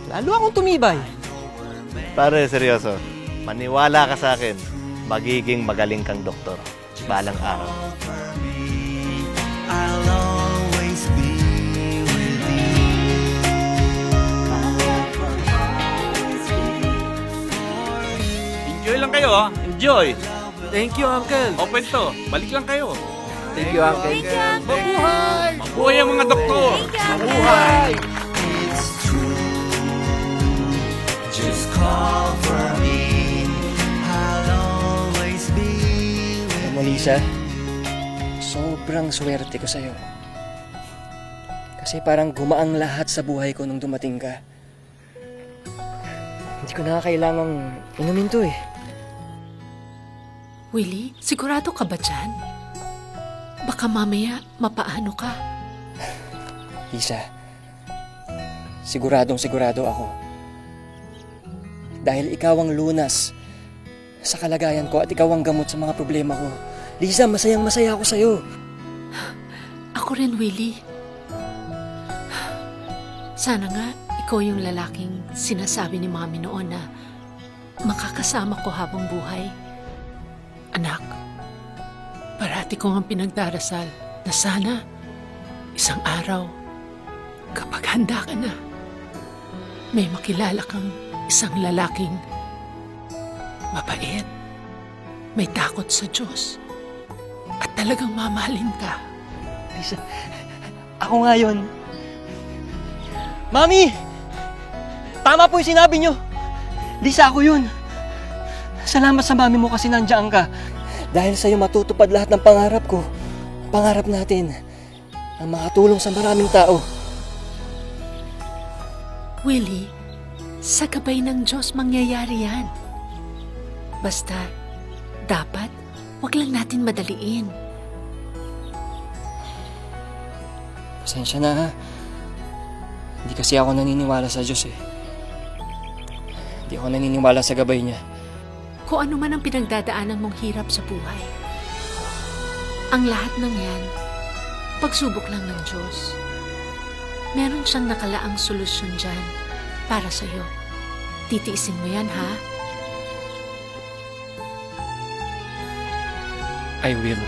Lalo akong tumibay. Pare, seryoso. Maniwala ka sa akin. Magiging magaling kang doktor. Balang araw. I'll always be with you. Enjoy lang kayo, ha? Enjoy! Thank you, Uncle. Open to. Balik lang kayo. Thank you, Uncle. Mabuhay! Mabuhay ang mga doktor! Mabuhay! It's true. Just call for me. I'll always be with Alam mo, Lisa, sobrang swerte ko sa'yo. Kasi parang gumaang lahat sa buhay ko nung dumating ka. Hindi ko na kailangang inumin to eh. Willie, sigurado ka ba dyan? Baka mamaya mapaano ka. Lisa, siguradong sigurado ako. Dahil ikaw ang lunas sa kalagayan ko at ikaw ang gamot sa mga problema ko. Lisa, masayang masaya ako sa'yo. Ako rin, Willie. Sana nga ikaw yung lalaking sinasabi ni Mami noon na makakasama ko habang buhay. Anak, parati ko ang pinagdarasal na sana isang araw kapag handa ka na, may makilala kang isang lalaking mabait, may takot sa Diyos, at talagang mamahalin ka. Lisa, ako nga yun. Mami! Tama po yung sinabi nyo. Lisa, ako yun. Salamat sa mami mo kasi nandiyan ka. Dahil sa'yo matutupad lahat ng pangarap ko. Pangarap natin ang makatulong sa maraming tao. Willie, sa gabay ng Diyos mangyayari yan. Basta, dapat, wag lang natin madaliin. Pasensya na ha. Hindi kasi ako naniniwala sa Diyos eh. Hindi ako naniniwala sa gabay niya. Kung ano man ang pinagdadaanan mong hirap sa buhay, ang lahat ng yan, pagsubok lang ng Diyos. Meron siyang nakalaang solusyon dyan para sa'yo. Titiisin mo yan, ha? I will.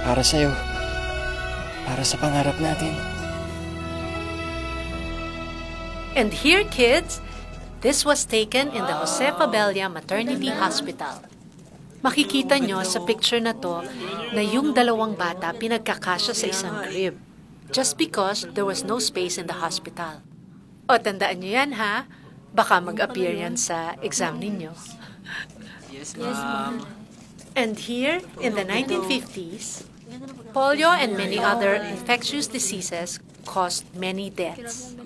Para sa'yo. Para sa pangarap natin. And here, kids, this was taken in the Josefa Bella Maternity Hospital. Makikita nyo sa picture na to na yung dalawang bata pinagkakasya sa isang crib just because there was no space in the hospital. O, tandaan nyo yan, ha? Baka mag-appear yan sa exam ninyo. Yes, ma'am. And here, in the 1950s, polio and many other infectious diseases caused many deaths.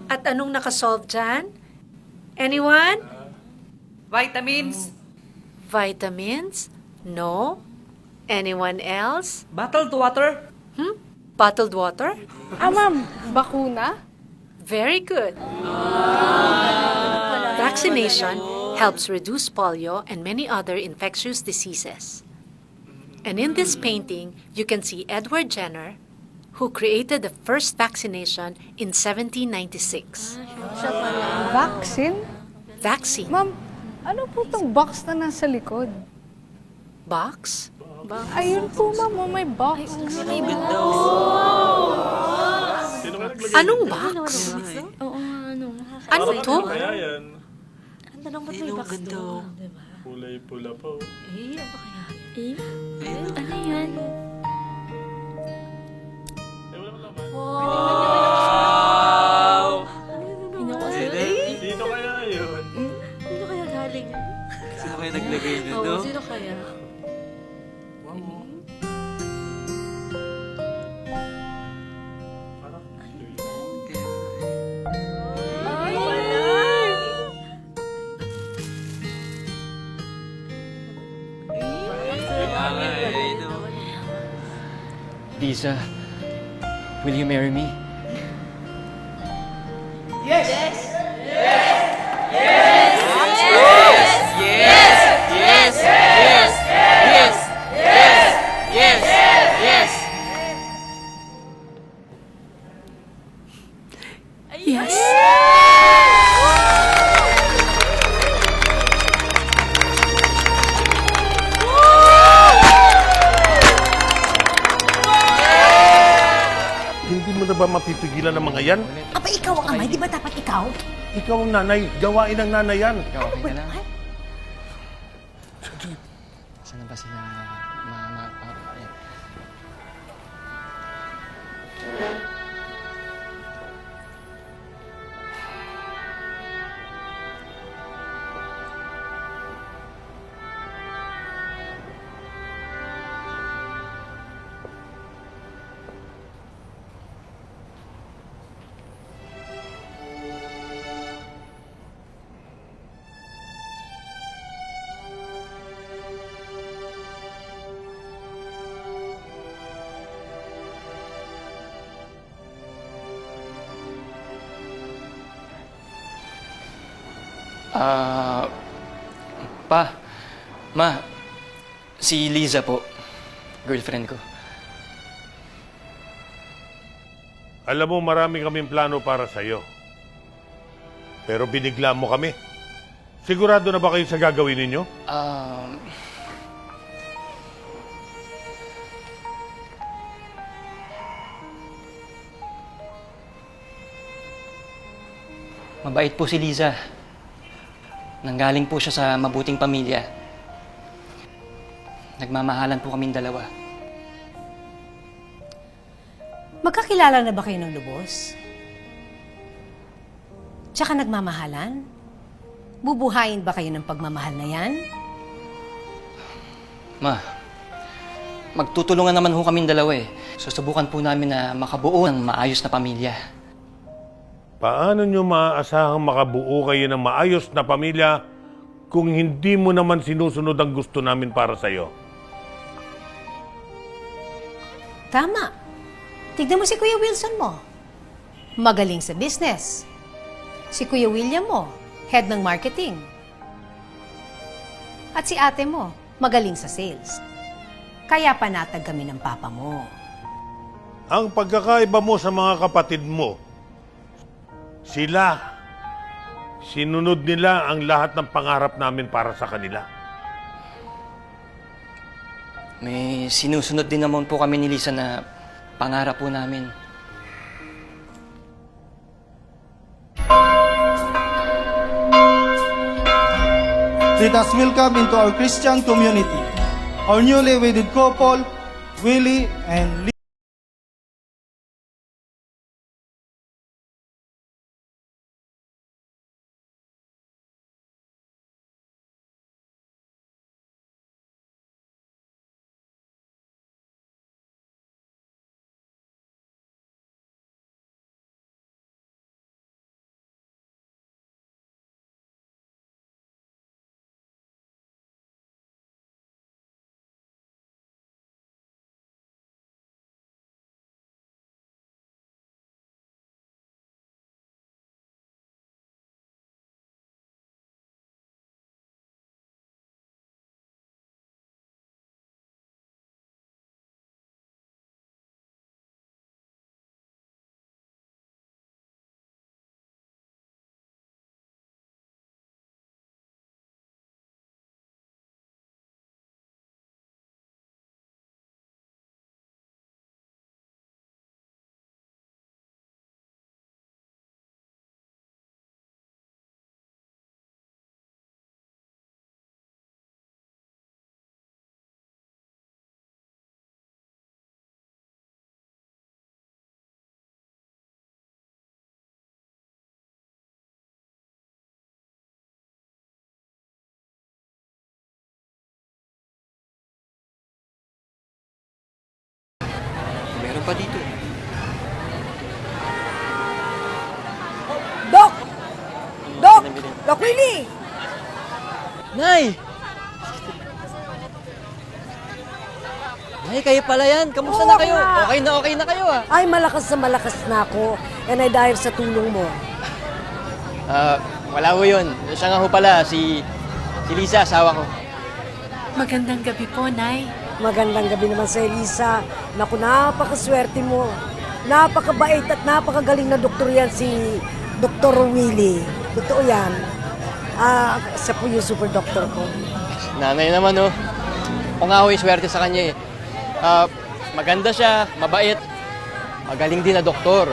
At anong nakasolve dyan? Anyone? Vitamins. Vitamins? No. Anyone else? Bottled water. Bottled water? Ma'am, bakuna? Very good. Vaccination helps reduce polio and many other infectious diseases. And in this painting, you can see Edward Jenner, who created the first vaccination in 1796. Vaccine? Vaccine. Ma'am, ano po itong box na nasa likod? Box? Ayun po, ma'am. Oh, may box. Anong box? Oo, ano. Ano to? Ang tanong ba't may box to? Kulay pula pa. Ano kaya? Ano yan? Wow! Sino kaya yun? Sino kaya galing? Sino kaya naglagay nito? Oo, sino kaya? Lisa, will you marry me? Yes! Yes! Yes! Yes! Yes! Yes! Yes! Yes. Hindi mo na ba mapipigilan ng mga yan? Aba, ikaw ang amay. Di ba dapat ikaw? Ikaw ang nanay. Gawain ng nanay yan. Ikaw, okay ka lang? Saan na ba sila? Pa, Ma, si Liza po, girlfriend ko. Alam mo, marami kaming plano para sa'yo. Pero binigla mo kami. Sigurado na ba kayo sa gagawin ninyo? Mabait po si Liza. Nanggaling po siya sa mabuting pamilya. Nagmamahalan po kaming dalawa. Magkakilala na ba kayo ng lubos? Tsaka nagmamahalan? Bubuhayin ba kayo ng pagmamahal na yan? Ma, magtutulungan naman ho kaming dalawa eh. Susubukan po namin na makabuo ng maayos na pamilya. Paano nyo maaasahang makabuo kayo ng maayos na pamilya kung hindi mo naman sinusunod ang gusto namin para sa'yo? Tama. Tignan mo si Kuya Wilson mo. Magaling sa business. Si Kuya William mo, head ng marketing. At si ate mo, magaling sa sales. Kaya panatag kami ng papa mo. Ang pagkakaiba mo sa mga kapatid mo, sila, sinunod nila ang lahat ng pangarap namin para sa kanila. May sinusunod din naman po kami ni Lisa na pangarap po namin. Let us welcome into our Christian community our newly wedded couple, Willie and Lee. Meron pa dito. Dok! Dok! Dok Willie! Nay! Nay, kayo pala yan. Kamusta na kayo? Okay na kayo ah. Ay, malakas na ako. And ay dahil sa tulong mo. Wala ho yun. Siya nga ho pala, si Lisa, asawa ko. Magandang gabi po, Nay. Magandang gabi naman sa Elisa. Naku, napakaswerte mo. Napakabait at napakagaling na doktor yan si Dr. Willie. Totoo yan. Siya po yung super doctor ko. Nanay naman oh. Ako nga ho yung swerte sa kanya eh. Maganda siya, mabait. Magaling din na doktor.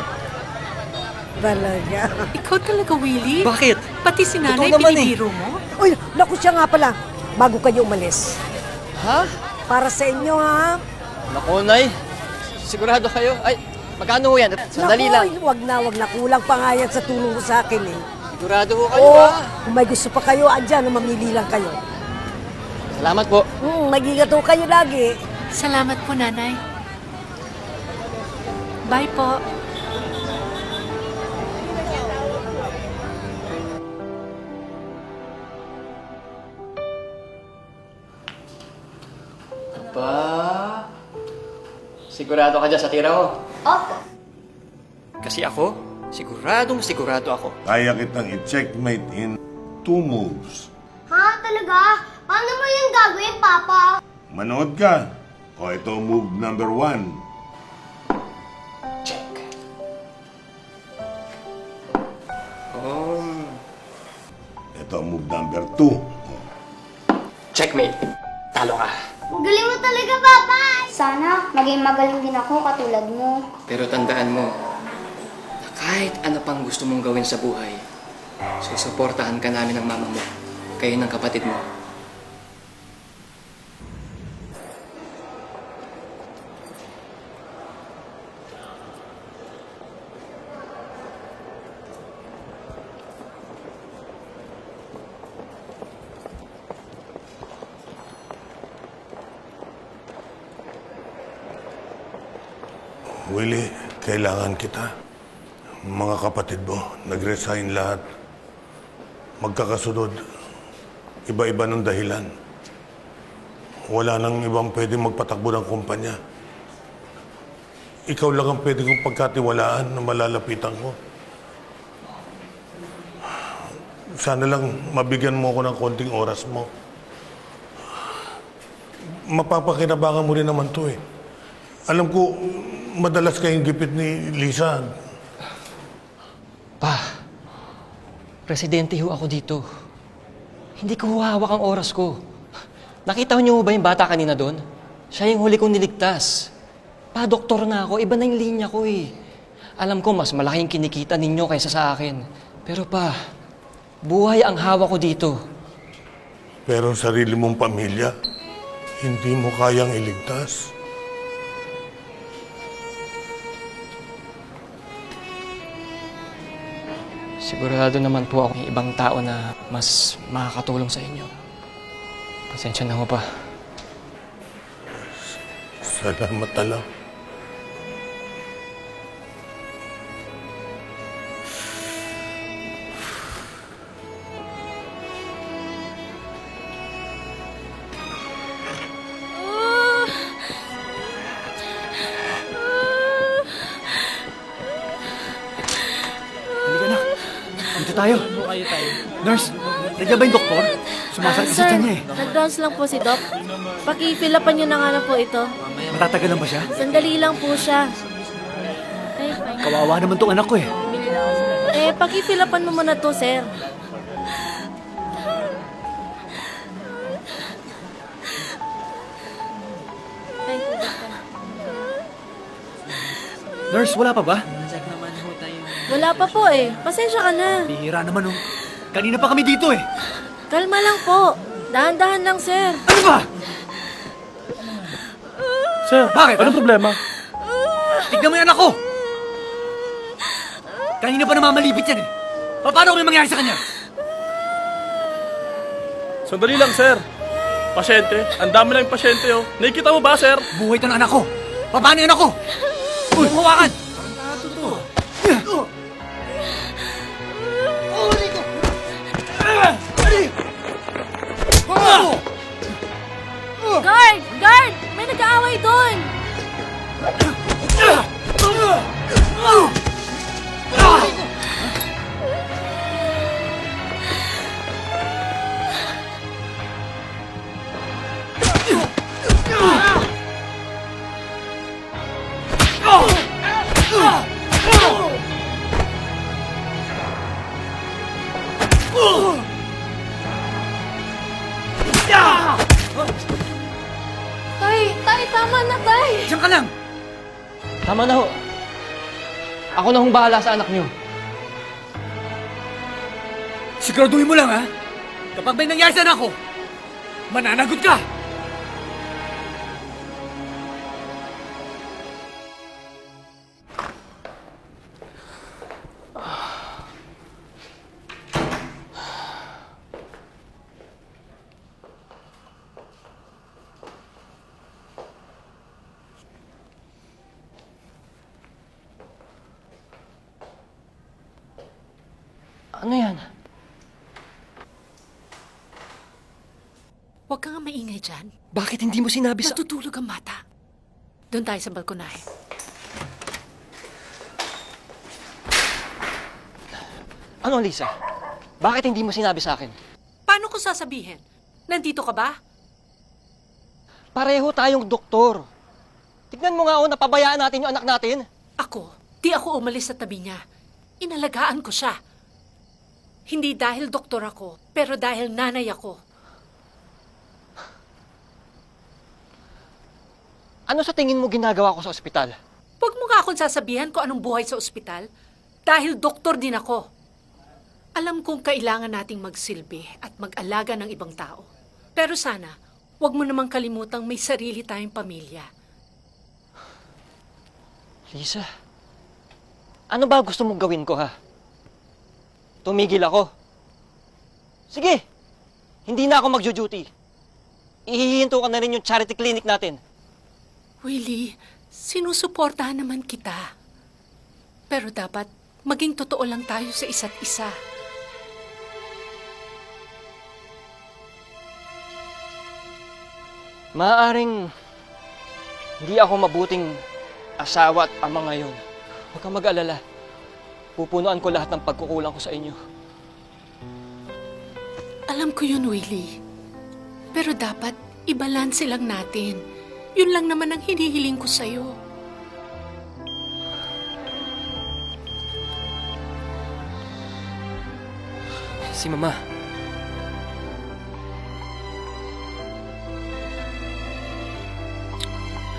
Talaga. Ikaw talaga, Willie? Bakit? Pati si nanay, Totoo naman pinibiro mo? Uy, naku siya nga pala. Bago kayo umalis. Ha? Para sa inyo, ha? Naku, Nay. Sigurado kayo. Ay, magkano ho yan? Sandali lang. Naku, wag na. Kulang pa nga yan sa tulong ko sa akin, eh. Sigurado ho kayo, Oo, ha? kung may gusto pa kayo, andyan, mamili lang kayo. Salamat po. Mag-ingat ho kayo lagi. Salamat po, Nanay. Bye po. Ba? Sigurado ka dyan sa tira mo? Opo. Kasi ako, sigurado ako. Kaya kitang i-checkmate in 2 moves. Ha? Talaga? Paano mo yung gagawin, Papa? Manood ka. O ito move number 1. Ito move number 2. Checkmate. Talo ka. Magaling mo talaga, Papa! Sana maging magaling din ako katulad mo. Pero tandaan mo, na kahit ano pang gusto mong gawin sa buhay, susuportahan ka namin ng mama mo, kayo ng kapatid mo. Willie, kailangan kita. Mga kapatid mo, nag-resign lahat. Magkakasunod. Iba-iba ng dahilan. Wala nang ibang pwedeng magpatakbo ng kumpanya. Ikaw lang ang pwede kong pagkatiwalaan na malalapitan ko. Sana lang mabigyan mo ako ng konting oras mo. Mapapakinabangan mo rin naman to eh. Alam ko, madalas kayong gipit ni Lisa. Pa, presidente ho ako dito. Hindi ko hawak ang oras ko. Nakita niyo ba yung bata kanina doon? Siya yung huli kong niligtas. Pa, doktor na ako. Iba na yung linya ko eh. Alam ko, mas malaking kinikita ninyo kaysa sa akin. Pero pa, buhay ang hawak ko dito. Pero ang sarili mong pamilya, hindi mo kayang iligtas. Sigurado naman po ako yung ibang tao na mas makakatulong sa inyo. Pasensya na ho pa. Salamat na lang. Dito tayo. Nurse, nandiyan ba yung doktor? Sumasakit sa tiyan niya eh. Nag-downs lang po si Doc. Pakifilapan niyo na nga na po ito. Matatagal lang ba siya? Sandali lang po siya. Ay, fine. Kawawa naman tong anak ko eh. Pakifilapan mo muna to, sir. Thank you, Doctor. Nurse, wala pa ba? Wala pa po eh. Pasensya ka na. Bihira naman oh. Kanina pa kami dito eh. Kalma lang po. Dahan-dahan lang, sir. Ano ba? Sir, bakit? Anong problema? Tignan mo yung anak ko! Kanina pa namamalipit yan eh. Paano kung may mangyari sa kanya? Sandali lang, sir. Pasyente. Ang dami lang yung pasyente, oh. Nakikita mo ba, sir? Buhay ito ng anak ko. Paano yung anak ko? Uy, hawakan! Guard! Guard! May nag-aaway doon! Tay, tama na, tay! Diyan ka lang! Tama na ho. Ako na hong bahala sa anak niyo. Siguraduhin mo lang ha. Kapag may nangyari sa anak ko, mananagot ka! Ano yan? Huwag ka nga maingay dyan. Bakit hindi mo sinabi sa... Natutulog ang bata. Doon tayo sa balkonahe. Ano, Lisa? Bakit hindi mo sinabi sa akin? Paano ko sasabihin? Nandito ka ba? Pareho tayong doktor. Tignan mo nga napabayaan natin yung anak natin. Di ako umalis sa tabi niya. Inalagaan ko siya. Hindi dahil doktor ako, pero dahil nanay ako. Ano sa tingin mo ginagawa ko sa ospital? Huwag mo nga akong sasabihan ko anong buhay sa ospital. Dahil doktor din ako. Alam kong kailangan nating magsilbi at mag-alaga ng ibang tao. Pero sana, huwag mo namang kalimutang may sarili tayong pamilya. Lisa, ano ba gusto mong gawin ko, ha? Tumigil ako. Sige, hindi na ako magjo-duty. Ihihinto ka na rin yung charity clinic natin. Willie, sinusuportahan naman kita. Pero dapat maging totoo lang tayo sa isa't isa. Maaaring hindi ako mabuting asawa at ama ngayon. Huwag kang mag-alala. Pupunuan ko lahat ng pagkukulang ko sa inyo. Alam ko yun, Willie. Pero dapat ibalanse lang natin. Yun lang naman ang hinihiling ko sa'yo. Si Mama.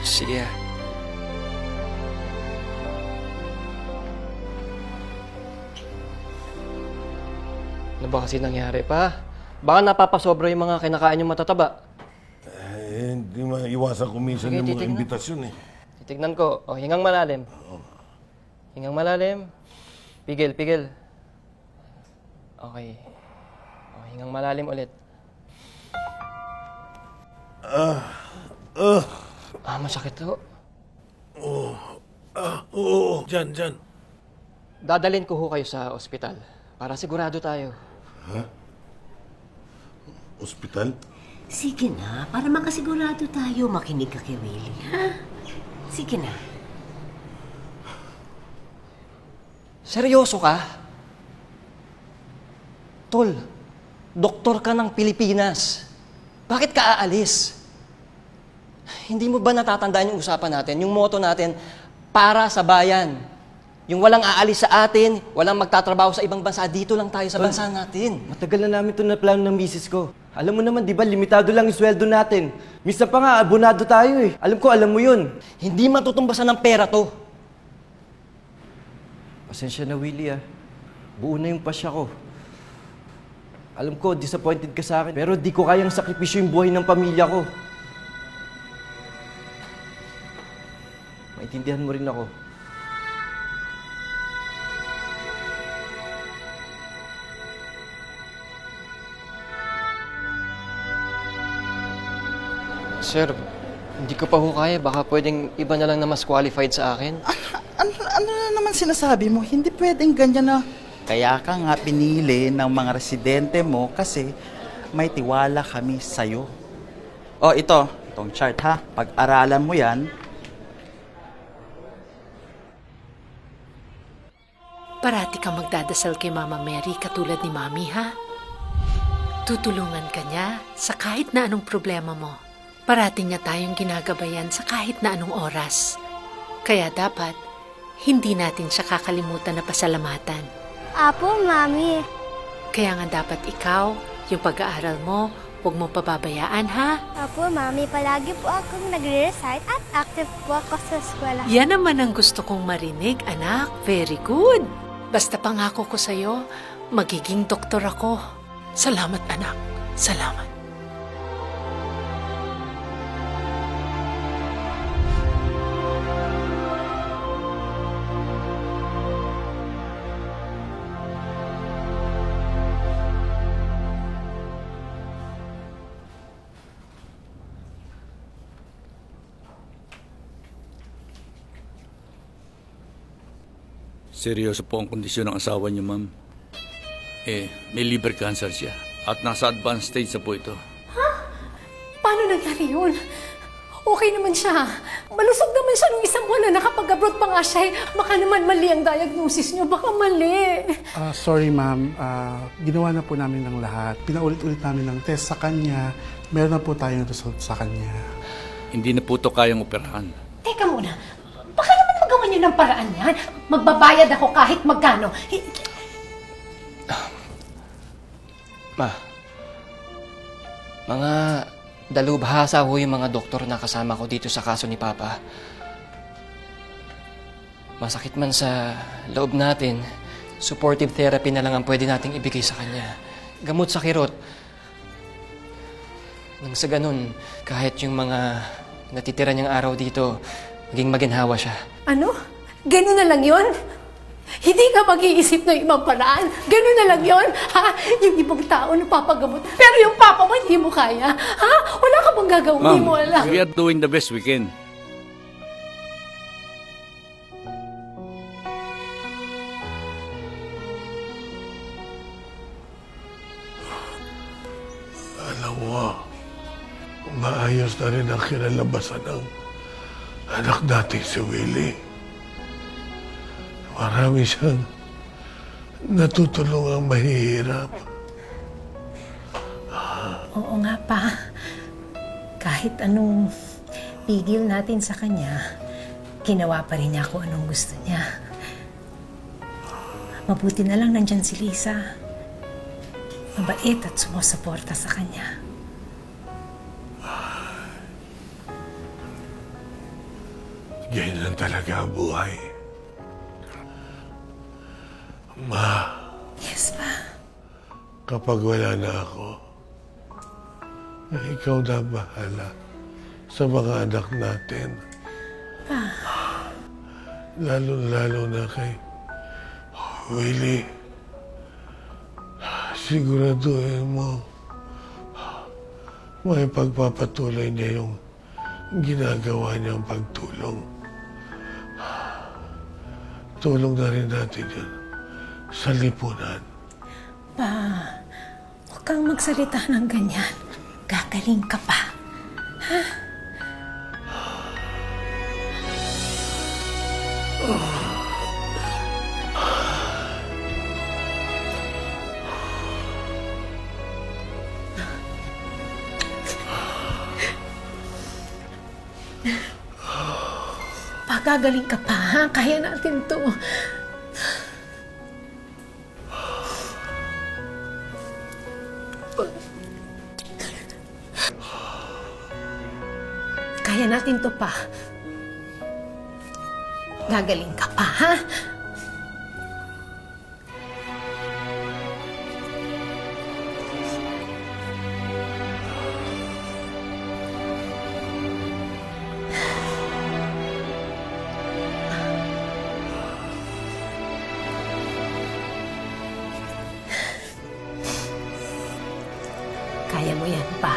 Sige. Ano ba kasi nangyari pa? Baka napapasobra yung mga kinakain yung matataba. Hindi maiwasan ko minsan Sige, yung mga titignan. imbitasyon eh. Titignan ko. O, hingang malalim. Hingang malalim. Pigil, pigil. Okay. O, hingang malalim ulit. Masakit to. Oo, dyan. Dadalhin ko ho kayo sa ospital para sigurado tayo. Ha? Ospital? Sige na, para makasigurado tayo, makinig ka kay Willie, ha? Sige na. Seryoso ka? Tol, doktor ka ng Pilipinas. Bakit ka aalis? Hindi mo ba natatandaan yung usapan natin, yung motto natin, para sa bayan? Yung walang aalis sa atin, walang magtatrabaho sa ibang bansa, dito lang tayo sa bansa natin. Matagal na namin ito na plano ng misis ko. Alam mo naman, di ba, limitado lang yung sweldo natin. Minsan pa nga, abonado tayo eh. Alam mo yun. Hindi matutumbasan ng pera to. Pasensya na, Willie ah. Buo na yung pasya ko. Alam ko, disappointed ka sa akin, pero di ko kayang sakripisyo yung buhay ng pamilya ko. Maintindihan mo rin ako. Sir, hindi ko pa ho kaya. Baka pwedeng iba na lang na mas qualified sa akin. Ano na naman sinasabi mo? Hindi pwedeng ganyan na. Kaya ka nga pinili ng mga residente mo kasi may tiwala kami sa'yo. Oh, itong chart ha. Pag-aralan mo yan. Parati kang magdadasal kay Mama Mary katulad ni Mami, ha? Tutulungan ka niya sa kahit na anong problema mo. Parati niya tayong ginagabayan sa kahit na anong oras. Kaya dapat, hindi natin siya kakalimutan na pasalamatan. Apo, Mami. Kaya nga dapat ikaw, yung pag-aaral mo, huwag mo pababayaan, ha? Apo, Mami, palagi po akong nagre-recite at active po ako sa eskwela. Yan naman ang gusto kong marinig, anak. Very good. Basta pangako ko sa'yo, magiging doktor ako. Salamat, anak. Salamat. Seryoso po ang kondisyon ng asawa niyo, ma'am. May liver cancer siya at nasa advanced stage na po ito. Paano nangyari yun? Okay naman siya. Malusog naman siya nung isang buwan na nakapag-abroad pa nga siya. Baka naman mali ang diagnosis niyo. Baka mali. Sorry ma'am, ginawa na po namin ng lahat. Pinaulit-ulit namin ng test sa kanya. Meron na po tayong result sa kanya. Hindi na po ito kayang operahan. Teka muna. Baka naman magawa niyo ng paraan yan. Magbabayad ako kahit magkano. Ma, mga dalubhasa ho yung mga doktor na kasama ko dito sa kaso ni Papa. Masakit man sa loob natin, supportive therapy na lang ang pwede nating ibigay sa kanya. Gamot sa kirot. Nang sa ganun, kahit yung mga natitira niyang araw dito, maging maginhawa siya. Ano? Ganun na lang yun? Hindi ka mag-iisip ng ibang paraan? Ganun na lang yun? Ha? Yung ibang tao napapagamot. Pero yung papa mo, hindi mo kaya? Ha? Wala ka bang gagawin? Hindi mo alam. We are doing the best we can. Alam mo, maayos na rin ang kinalabasan ng anak natin si Willie. Marami siyang natutulungang mahihirap. Oo nga pa. Kahit anong pigil natin sa kanya, ginawa pa rin niya kung anong gusto niya. Mabuti na lang nandyan si Lisa. Mabait at sumusuporta sa kanya. Ganyan talaga ang buhay. Ma. Yes, Pa. Kapag wala na ako, na ikaw na bahala sa mga anak natin. Pa. Lalo na kay Willie. Siguraduhin mo may pagpapatuloy niya yung ginagawa niyang pagtulong. Tulong na rin natin yan sa lipunan. Pa, huwag kang magsalita ng ganyan. Gagaling ka pa. Ha? Pagagaling ka pa, ha? Kaya natin to. Kaya natin to, Pa. Gagaling ka pa, ha? Kaya mo yan, Pa.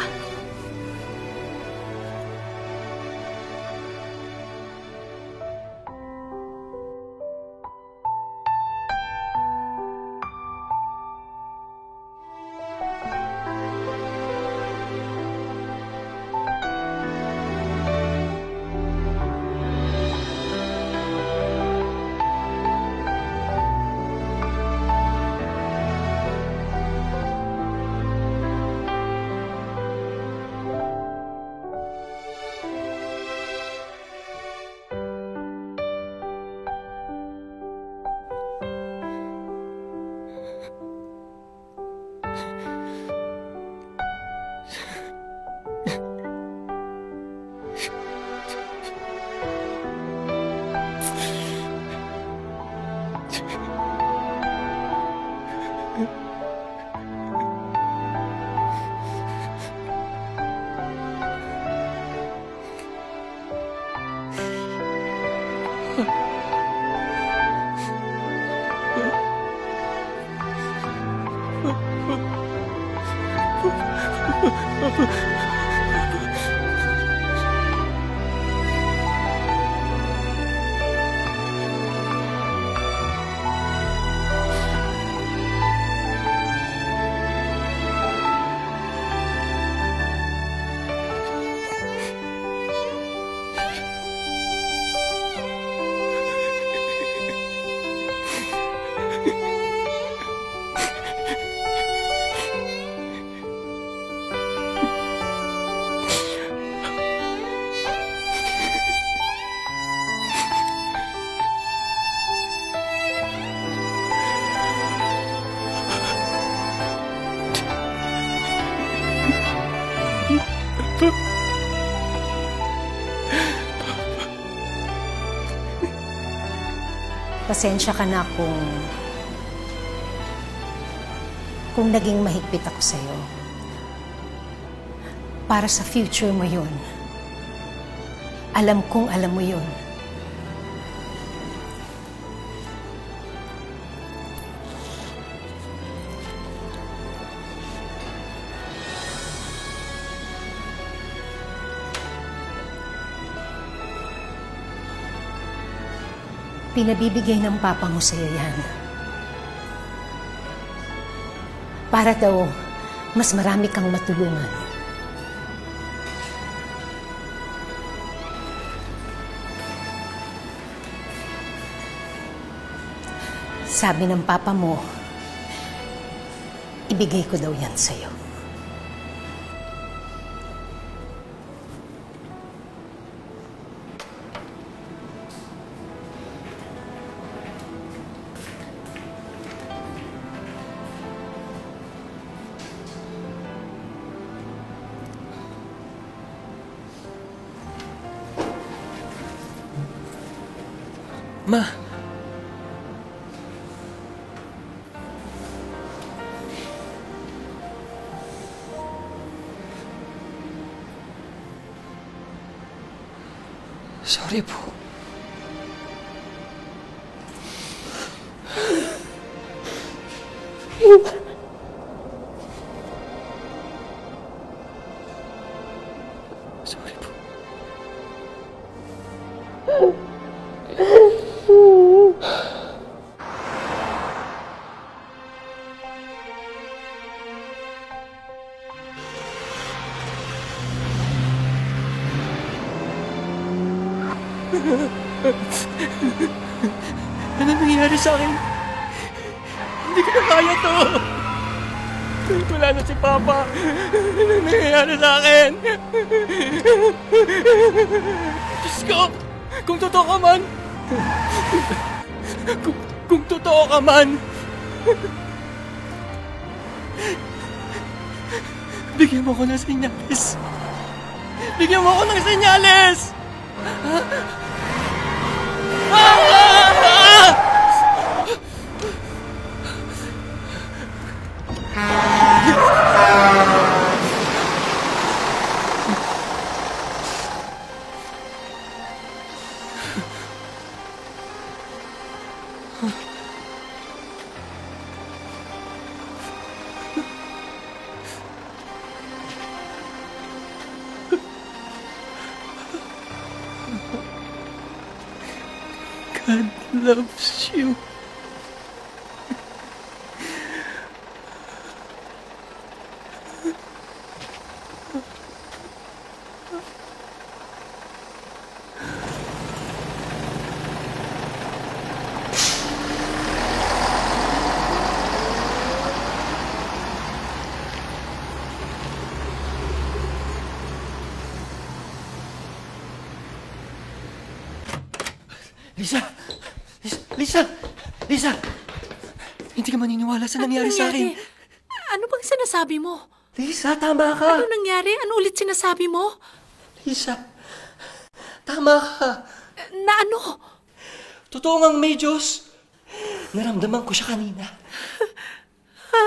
Pasensya ka na kung naging mahigpit ako sa'yo. Para sa future mo yun. Alam kong alam mo yun. Pinabibigay ng papa mo sa'yo yan. Para daw, mas marami kang matulungan. Sabi ng papa mo, ibigay ko daw yan sa'yo. Ma! Sorry po. Sorry po. Ano nangyayari sa akin? Hindi ko na kaya to. Wala na si Papa. Ano nangyayari sa akin? Diyos ko! Kung totoo ka man! Kung totoo ka man! Bigyan mo ko ng senyales! Bigyan mo ko ng senyales! God loves you. Lisa! Lisa! Lisa! Hindi ka maniniwala sa nangyari sa akin. Ano bang sinasabi mo? Lisa, tama ka. Ano nangyari? Ano ulit sinasabi mo? Lisa, tama ka. Na ano? Totoo ngang may Diyos. Naramdaman ko siya kanina. Ha?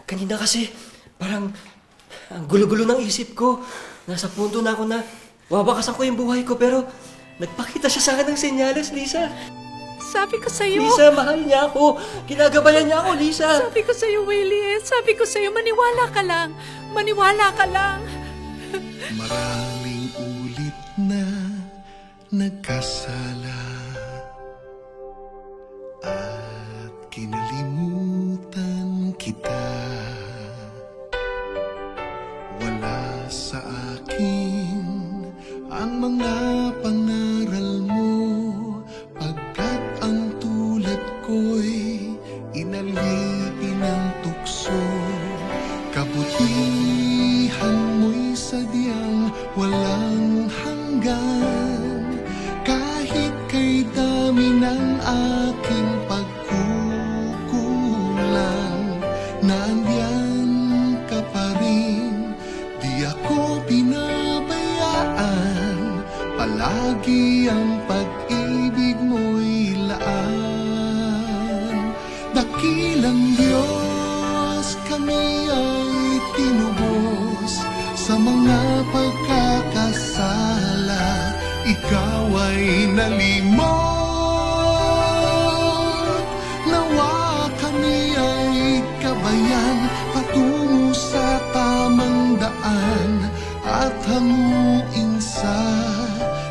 Kanina kasi, parang ang gulo-gulo ng isip ko. Nasa punto na ako na wawakasan ko yung buhay ko, pero nagpakita siya sa akin ng senyales, Lisa. Sabi ko sa'yo. Lisa, mahal niya ako. Ginagabayan niya ako, Lisa. Sabi ko sa'yo, Willie. Sabi ko sa'yo, maniwala ka lang. Maniwala ka lang. Maraming ulit na nagkasala at kinalimutan kita. Wala sa akin ang mga pangaral mo, pagkat ang tulad ko'y inalipin ng tukso. Kabutihan mo'y sadyang walang hanggan, kahit kay dami ng aking pagkukulang. Nandiyan ka pa rin, di ako lagi ang pag-ibig mo'y laan. Dakilang Diyos, kami ay tinubos sa mga pagkakasala. Ikaw ay nalimot. Nawa kami ay kabayan patungo sa tamang daan at hanguin sa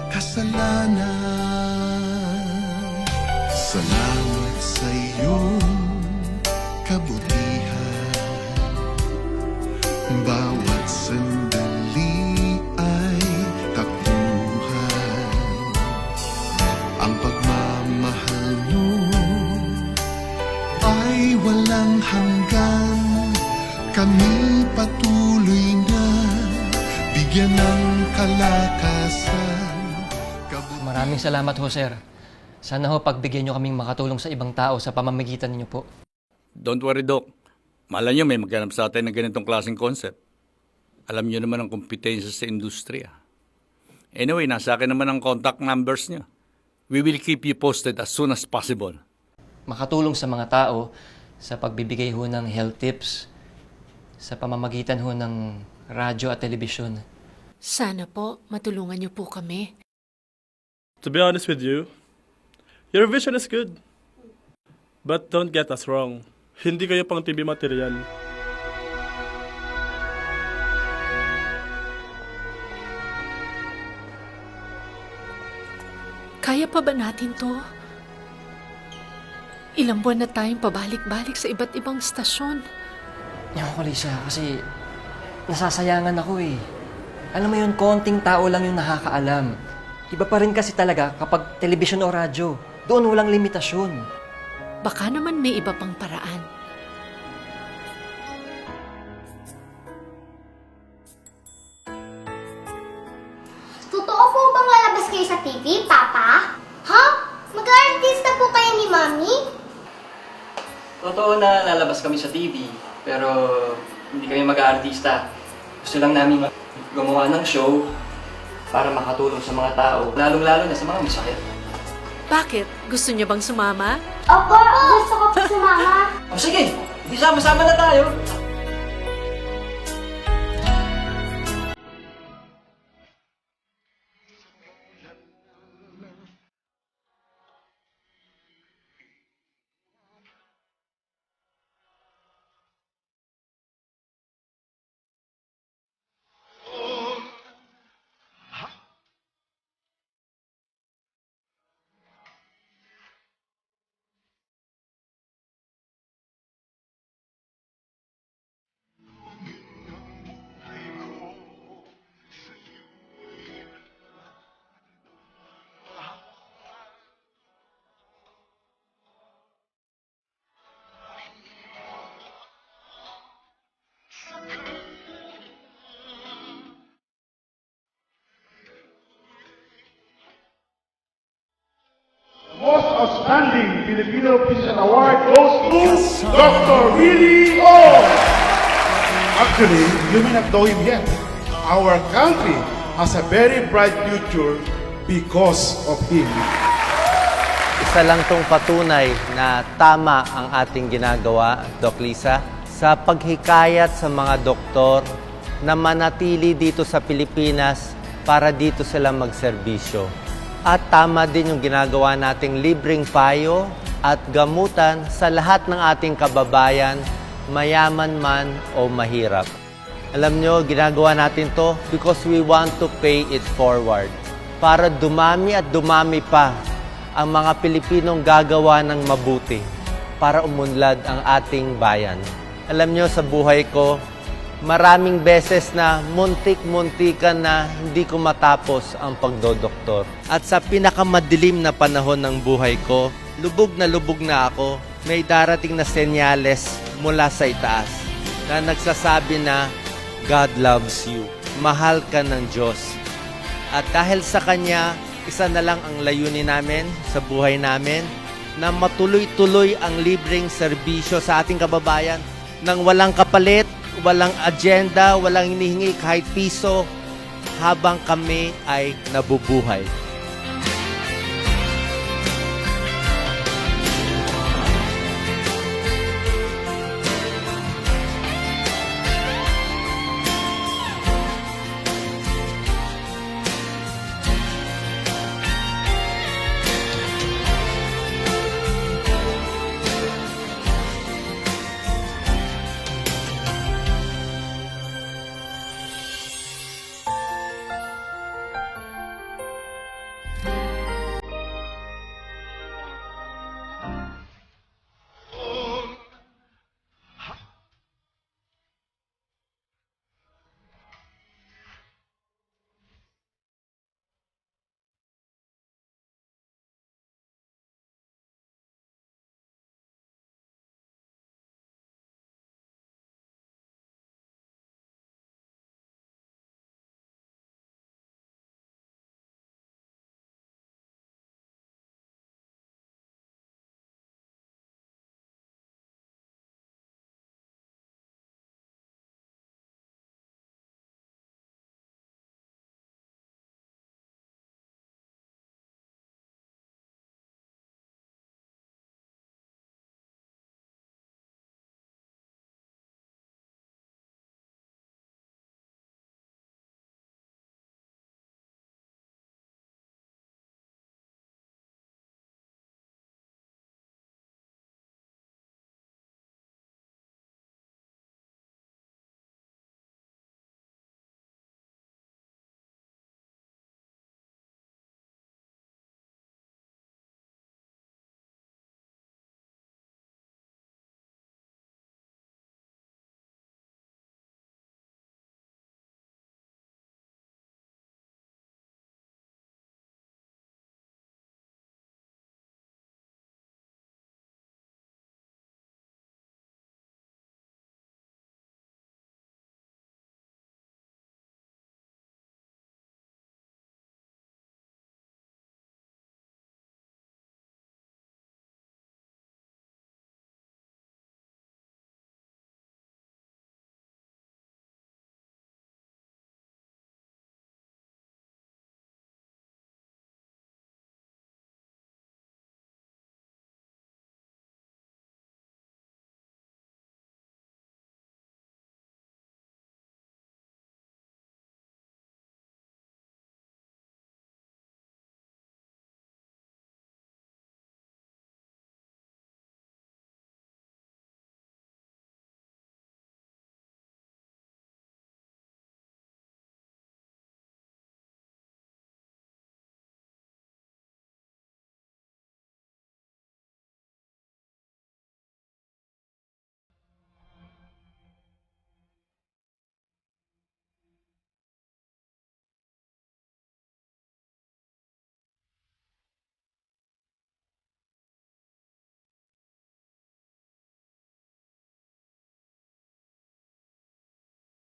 kasalanan. Salamat sa iyong kabutihan. Bawat sandali ay takbuhan. Ang pagmamahal mo ay walang hanggan. Kami patuloy na bigyan ng kalakasan. Maraming salamat ho, sir. Sana ho pagbigyan nyo kaming makatulong sa ibang tao sa pamamagitan ninyo po. Don't worry, Doc. Malay nyo may maghanap sa atin ng ganitong klaseng concept. Alam nyo naman ang kompetensya sa industriya. Anyway, nasa akin naman ang contact numbers nyo. We will keep you posted as soon as possible. Makatulong sa mga tao sa pagbibigay ho ng health tips sa pamamagitan ho ng radyo at telebisyon. Sana po matulungan niyo po kami. To be honest with you, your vision is good. But don't get us wrong. Hindi kayo pang TV material. Kaya pa ba natin to? Ilang buwan na tayong pabalik-balik sa iba't ibang stasyon. Ewan ko, Lisa, kasi nasasayangan ako eh. Alam mo yun, konting tao lang yung nakakaalam. Iba pa rin kasi talaga kapag telebisyon o radyo. Doon walang limitasyon. Baka naman may iba pang paraan. Totoo po bang lalabas kayo sa TV, Papa? Ha? Mag-aartista po kayo ni Mami? Totoo na lalabas kami sa TV, pero hindi kami mag-aartista. Gusto lang namin gumawa ng show para makatulong sa mga tao, lalong-lalo na sa mga misakit. Bakit? Gusto niyo bang sumama? Opo, gusto ko po sumama. O sige, di sama-sama na tayo. Most Outstanding Filipino Physician Award goes to Dr. Willie O. Actually, you may not know him yet. Our country has a very bright future because of him. Isa lang tong patunay na tama ang ating ginagawa, Doc Lisa, sa paghikayat sa mga doktor na manatili dito sa Pilipinas para dito sila magserbisyo. At tama din yung ginagawa nating libreng payo at gamutan sa lahat ng ating kababayan, mayaman man o mahirap. Alam nyo, ginagawa natin to because we want to pay it forward. Para dumami at dumami pa ang mga Pilipinong gagawa ng mabuti para umunlad ang ating bayan. Alam nyo, sa buhay ko, maraming beses na muntik-muntikan na hindi ko matapos ang pagdodoktor. At sa pinakamadilim na panahon ng buhay ko, lubog na ako, may darating na senyales mula sa itaas na nagsasabi na God loves you. Mahal ka ng Diyos. At dahil sa Kanya, isa na lang ang layunin namin sa buhay namin na matuloy-tuloy ang libreng serbisyo sa ating kababayan nang walang kapalit, walang agenda, walang hinihingi kahit piso habang kami ay nabubuhay.